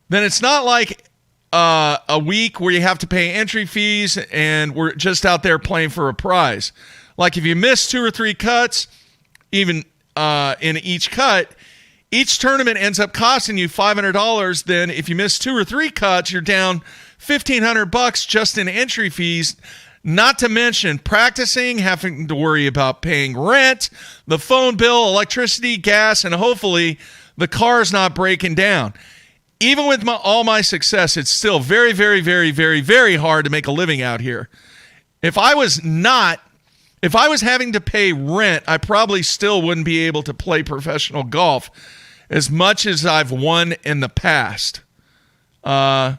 Then it's not like a week where you have to pay entry fees and we're just out there playing for a prize. Like if you miss 2 or 3 cuts, even in each cut, each tournament ends up costing you $500. Then if you miss 2 or 3 cuts, you're down $1,500 just in entry fees, not to mention practicing, having to worry about paying rent, the phone bill, electricity, gas, and hopefully the car's not breaking down. Even with all my success, it's still very, very, very, very, very hard to make a living out here. If I was having to pay rent, I probably still wouldn't be able to play professional golf as much as I've won in the past." And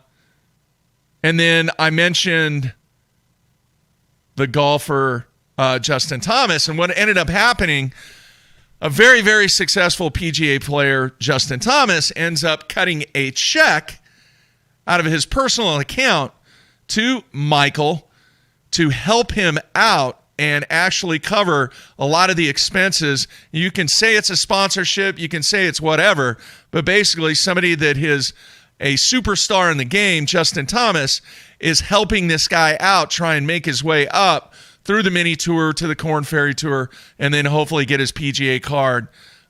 then I mentioned the golfer Justin Thomas, and what ended up happening, a very, very successful PGA player, Justin Thomas, ends up cutting a check out of his personal account to Michael to help him out and actually cover a lot of the expenses. You can say it's a sponsorship, you can say it's whatever, but basically somebody that is a superstar in the game, Justin Thomas, is helping this guy out, try and make his way up through the mini tour to the Corn Ferry Tour, and then hopefully get his PGA card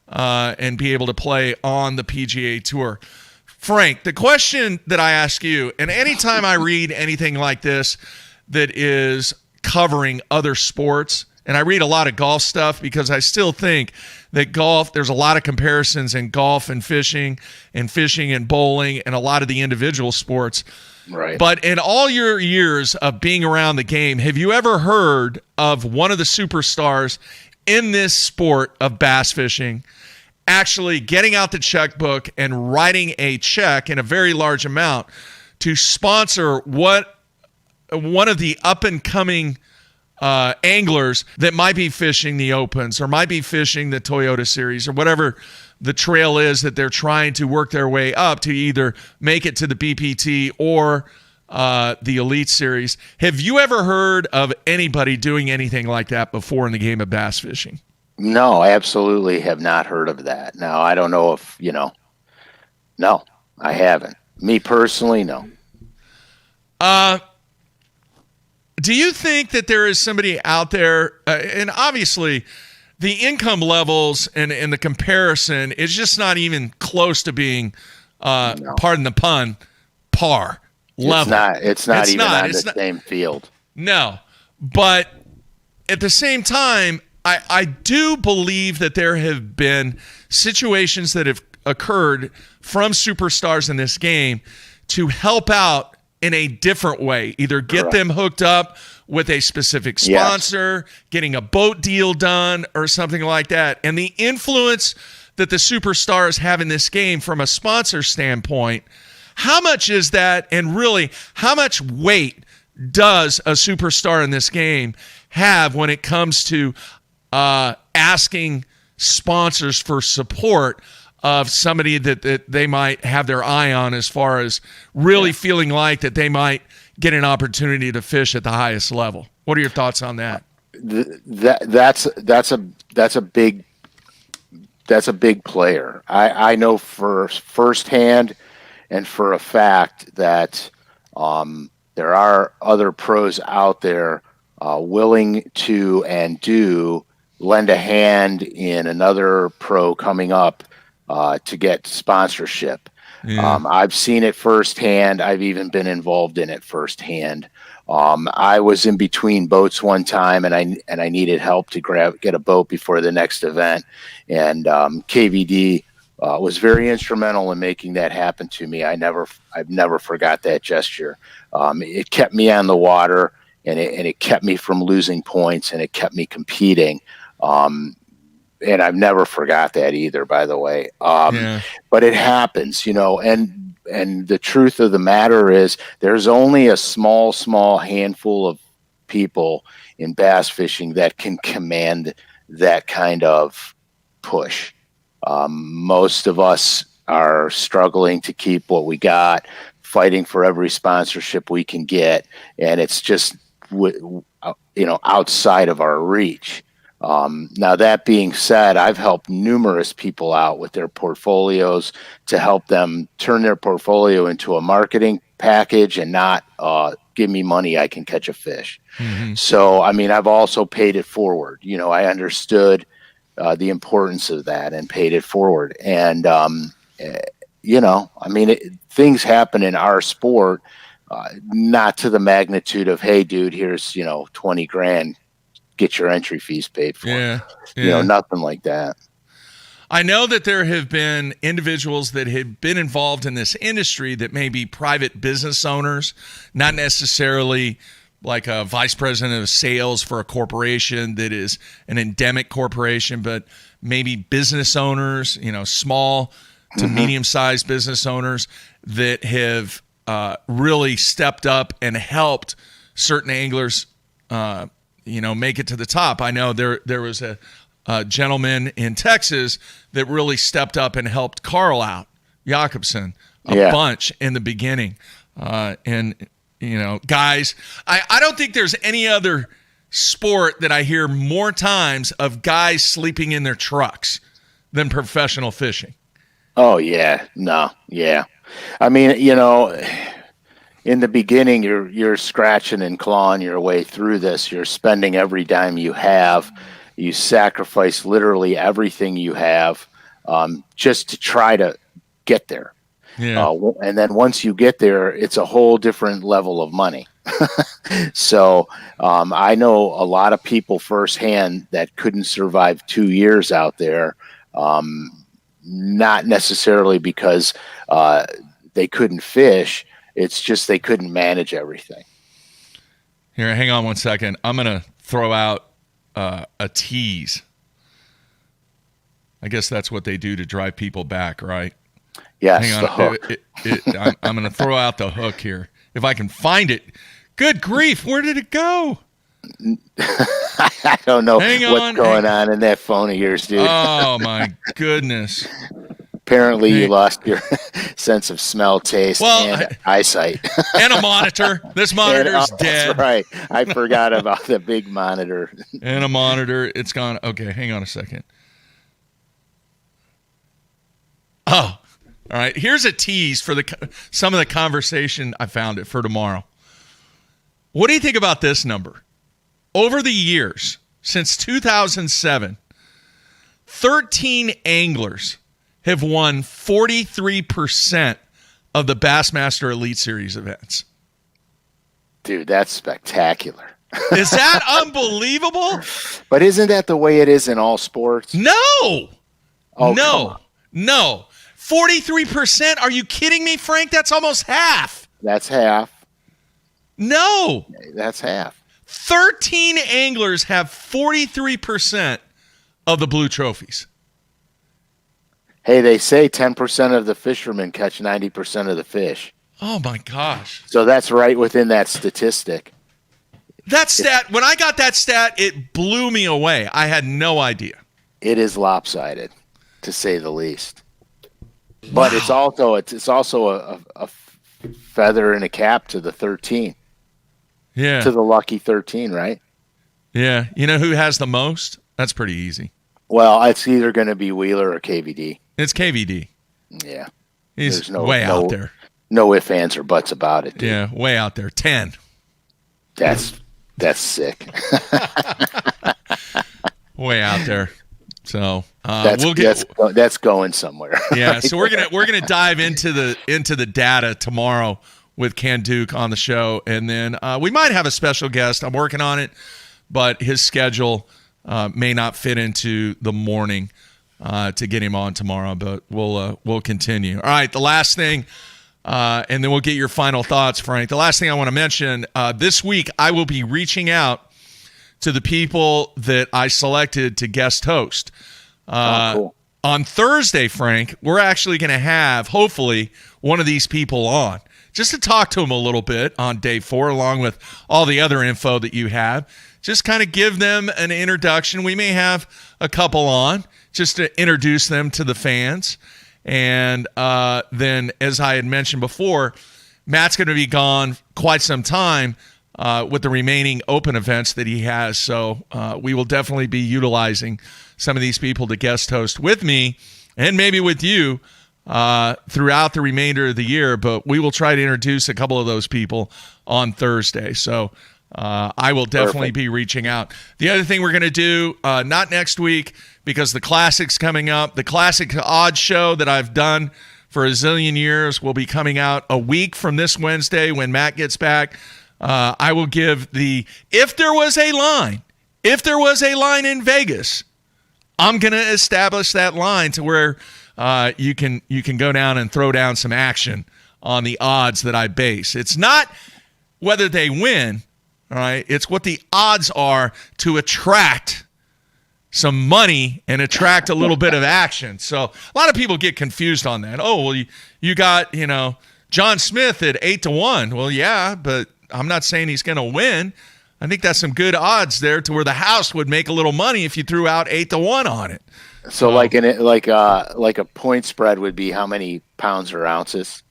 and be able to play on the PGA Tour. Frank, the question that I ask you, and anytime I read anything like this that is covering other sports, and I read a lot of golf stuff because I still think that golf, there's a lot of comparisons in golf and fishing and bowling and a lot of the individual sports. Right. But in all your years of being around the game, have you ever heard of one of the superstars in this sport of bass fishing actually getting out the checkbook and writing a check in a very large amount to sponsor one of the up-and-coming anglers that might be fishing the Opens or might be fishing the Toyota Series or whatever the trail is that they're trying to work their way up to either make it to the BPT or the Elite Series? Have you ever heard of anybody doing anything like that before in the game of bass fishing? No, I absolutely have not heard of that. Now, I don't know if, no, I haven't. Me personally, no. Do you think that there is somebody out there, and obviously the income levels and the comparison is just not even close to being, pardon the pun, par level. It's not even on the same field. No, but at the same time, I do believe that there have been situations that have occurred from superstars in this game to help out in a different way, either get them hooked up with a specific sponsor, getting a boat deal done or something like that. And the influence that the superstars have in this game from a sponsor standpoint, how much is that? And really, how much weight does a superstar in this game have when it comes to asking sponsors for support of somebody that they might have their eye on as far as really feeling like that they might get an opportunity to fish at the highest level? What are your thoughts on that? That's a big player. I know for firsthand and for a fact that there are other pros out there willing to and do lend a hand in another pro coming up to get sponsorship. Yeah. I've seen it firsthand. I've even been involved in it firsthand. I was in between boats one time, and I needed help to get a boat before the next event, and KVD was very instrumental in making that happen to me. I've never forgot that gesture. It kept me on the water, and it kept me from losing points, and it kept me competing. And I've never forgot that either, by the way. But it happens, and the truth of the matter is there's only a small handful of people in bass fishing that can command that kind of push. Most of us are struggling to keep what we got, fighting for every sponsorship we can get, and it's just outside of our reach. Now, that being said, I've helped numerous people out with their portfolios to help them turn their portfolio into a marketing package and not give me money, I can catch a fish. Mm-hmm. So, I've also paid it forward. I understood the importance of that and paid it forward. And, things happen in our sport, not to the magnitude of, hey, dude, here's, $20,000. Get your entry fees paid for. Yeah. Nothing like that. I know that there have been individuals that have been involved in this industry that may be private business owners, not necessarily like a vice president of sales for a corporation that is an endemic corporation, but maybe business owners, small to medium-sized business owners that have really stepped up and helped certain anglers make it to the top. I know there was a gentleman in Texas that really stepped up and helped Carl out, Jacobson, a bunch in the beginning. And guys, I don't think there's any other sport that I hear more times of guys sleeping in their trucks than professional fishing. Oh, yeah. No, yeah. In the beginning, you're scratching and clawing your way through this. You're spending every dime you have. You sacrifice literally everything you have just to try to get there. Yeah. And then once you get there, it's a whole different level of money. So I know a lot of people firsthand that couldn't survive 2 years out there, not necessarily because they couldn't fish. It's just they couldn't manage everything. Here, hang on one second. I'm going to throw out a tease. I guess that's what they do to drive people back, right? Yes, hang on. The hook. I'm going to throw out the hook here. If I can find it. Good grief, where did it go? I don't know what's going on in that phone of yours, dude. Oh, my goodness. Apparently, you lost your sense of smell, taste, and eyesight. And a monitor. This monitor's dead. That's right. I forgot about the big monitor. And a monitor. It's gone. Okay, hang on a second. Oh, all right. Here's a tease for some of the conversation I found it for tomorrow. What do you think about this number? Over the years, since 2007, 13 anglers have won 43% of the Bassmaster Elite Series events. Dude, that's spectacular. Is that unbelievable? But isn't that the way it is in all sports? No. Oh, No. 43%? Are you kidding me, Frank? That's almost half. That's half. No. That's half. 13 anglers have 43% of the blue trophies. Hey, they say 10% of the fishermen catch 90% of the fish. Oh, my gosh. So that's right within that statistic. That stat, when I got that stat, it blew me away. I had no idea. It is lopsided, to say the least. But it's also a feather in a cap to the 13. Yeah. To the lucky 13, right? Yeah. You know who has the most? That's pretty easy. Well, it's either going to be Wheeler or KVD. It's KVD. Yeah. He's way out there. No ifs, ands, or buts about it, dude. Yeah, way out there. 10. That's sick. Way out there. So that's going somewhere. Yeah, so we're gonna dive into the data tomorrow with Ken Duke on the show. And then we might have a special guest. I'm working on it, but his schedule may not fit into the morning to get him on tomorrow, but we'll continue. All right, the last thing, and then we'll get your final thoughts, Frank. The last thing I want to mention, this week I will be reaching out to the people that I selected to guest host. Cool. On Thursday, Frank, we're actually going to have, hopefully, one of these people on just to talk to them a little bit on day 4, along with all the other info that you have. Just kind of give them an introduction. We may have a couple on just to introduce them to the fans. And then, as I had mentioned before, Matt's going to be gone quite some time with the remaining open events that he has. So we will definitely be utilizing some of these people to guest host with me and maybe with you throughout the remainder of the year. But we will try to introduce a couple of those people on Thursday. So I will definitely be reaching out. The other thing we're going to do, not next week because the Classic's coming up. The Classic Odds Show that I've done for a zillion years will be coming out a week from this Wednesday when Matt gets back. I will give if there was a line in Vegas, I'm going to establish that line to where you can go down and throw down some action on the odds that I base. It's not whether they win, all right? It's what the odds are to attract some money and attract a little bit of action. So a lot of people get confused on that. Oh, well, you got, John Smith at 8-1. Well, yeah, but I'm not saying he's going to win. I think that's some good odds there to where the house would make a little money if you threw out 8-1 on it. So like a point spread would be how many pounds or ounces?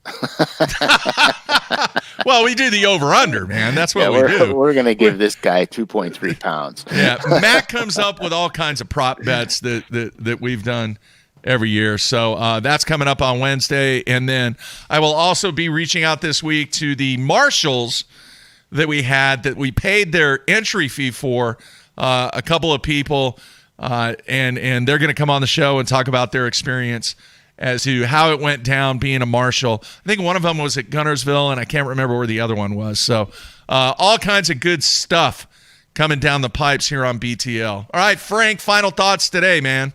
Well, we do the over-under, man. That's what we do. We're going to give this guy 2.3 pounds. Yeah, Matt comes up with all kinds of prop bets that we've done every year. So that's coming up on Wednesday. And then I will also be reaching out this week to the marshals that we paid their entry fee for, a couple of people, and they're going to come on the show and talk about their experience as to how it went down being a marshal. I think one of them was at Guntersville, and I can't remember where the other one was. So all kinds of good stuff coming down the pipes here on BTL. All right, Frank, final thoughts today, man.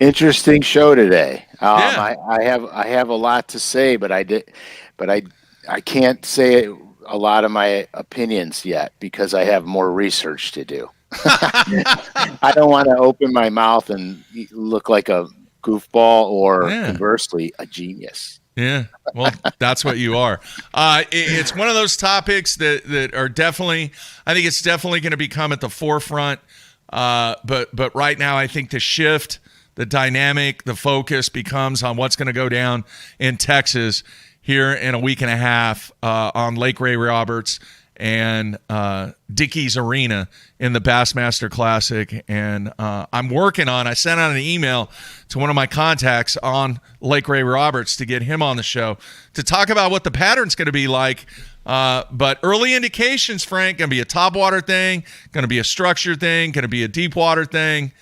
Interesting show today. Yeah. I have a lot to say, but I can't say a lot of my opinions yet because I have more research to do. I don't want to open my mouth and look like a goofball or conversely a genius. Yeah, well, that's what you are. It's one of those topics that are definitely, I think it's definitely going to become at the forefront. But right now, I think the shift, the dynamic, the focus becomes on what's going to go down in Texas here in a week and a half on Lake Ray Roberts and Dickey's Arena in the Bassmaster Classic. And I sent out an email to one of my contacts on Lake Ray Roberts to get him on the show to talk about what the pattern's going to be like. But early indications, Frank, going to be a topwater thing, going to be a structure thing, going to be a deep water thing.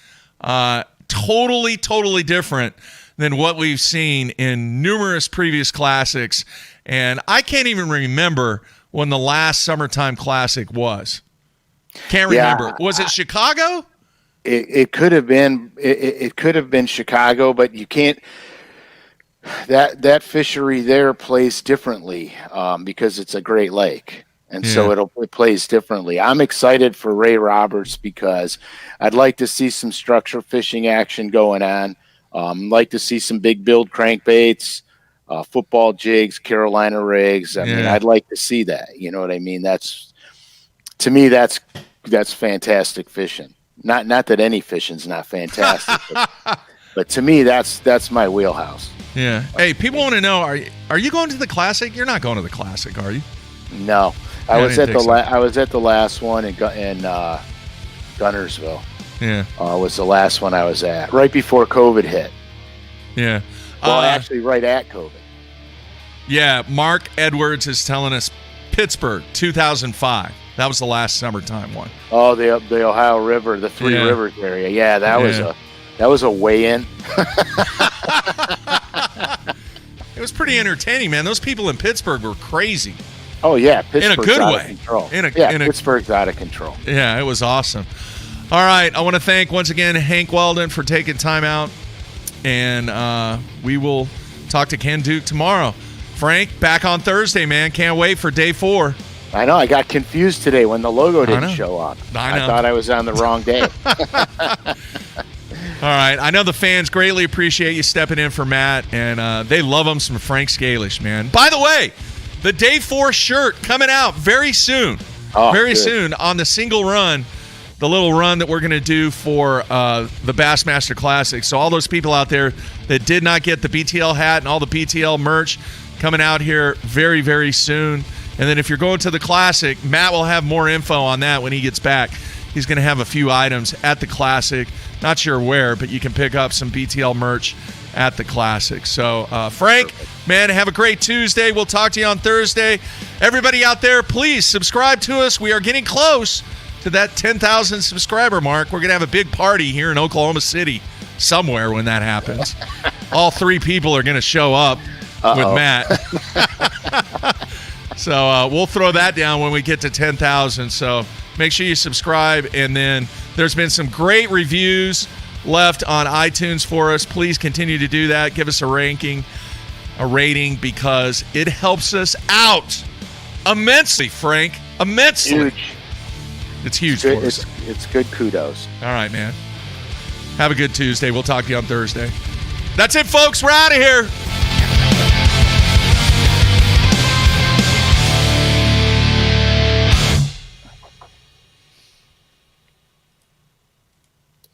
Totally different than what we've seen in numerous previous classics. And I can't even remember when the last summertime classic was. Can't remember. Yeah, was it Chicago? It could have been. It could have been Chicago, but you can't. That fishery there plays differently because it's a Great Lake, and so it plays differently. I'm excited for Ray Roberts because I'd like to see some structure fishing action going on. Like to see some big build crankbaits, football jigs, Carolina rigs. I mean, I'd like to see that. You know what I mean? That's fantastic fishing. Not that any fishing's not fantastic, but to me, that's my wheelhouse. Yeah. Hey, people want to know: Are you going to the Classic? You're not going to the Classic, are you? No, I was at the last one in Guntersville. Yeah. Was the last one I was at right before COVID hit. Yeah. Well, actually, right at COVID. Yeah. Mark Edwards is telling us Pittsburgh, 2005. That was the last summertime one. Oh, the Ohio River, the Three Rivers area. Yeah, that was a weigh-in. It was pretty entertaining, man. Those people in Pittsburgh were crazy. Oh yeah, Pittsburgh's in a good out way. Of control. In a, Pittsburgh's out of control. Yeah, it was awesome. All right, I want to thank once again Hank Weldon for taking time out, and we will talk to Ken Duke tomorrow. Frank, back on Thursday, man. Can't wait for day 4. I know. I got confused today when the logo didn't show up. I thought I was on the wrong day. All right. I know the fans greatly appreciate you stepping in for Matt, and they love him some Frank Scalish, man. By the way, the day 4 shirt coming out very soon. Very soon on the single run, the little run that we're going to do for the Bassmaster Classic. So all those people out there that did not get the BTL hat and all the BTL merch coming out here very, very soon. And then if you're going to the Classic, Matt will have more info on that when he gets back. He's going to have a few items at the Classic. Not sure where, but you can pick up some BTL merch at the Classic. So, Frank, man, have a great Tuesday. We'll talk to you on Thursday. Everybody out there, please subscribe to us. We are getting close to that 10,000 subscriber mark. We're going to have a big party here in Oklahoma City somewhere when that happens. All 3 people are going to show up with Matt. So we'll throw that down when we get to 10,000. So make sure you subscribe. And then there's been some great reviews left on iTunes for us. Please continue to do that. Give us a rating, because it helps us out immensely, Frank. Immensely. Huge. It's huge for us. It's good kudos. All right, man. Have a good Tuesday. We'll talk to you on Thursday. That's it, folks. We're out of here.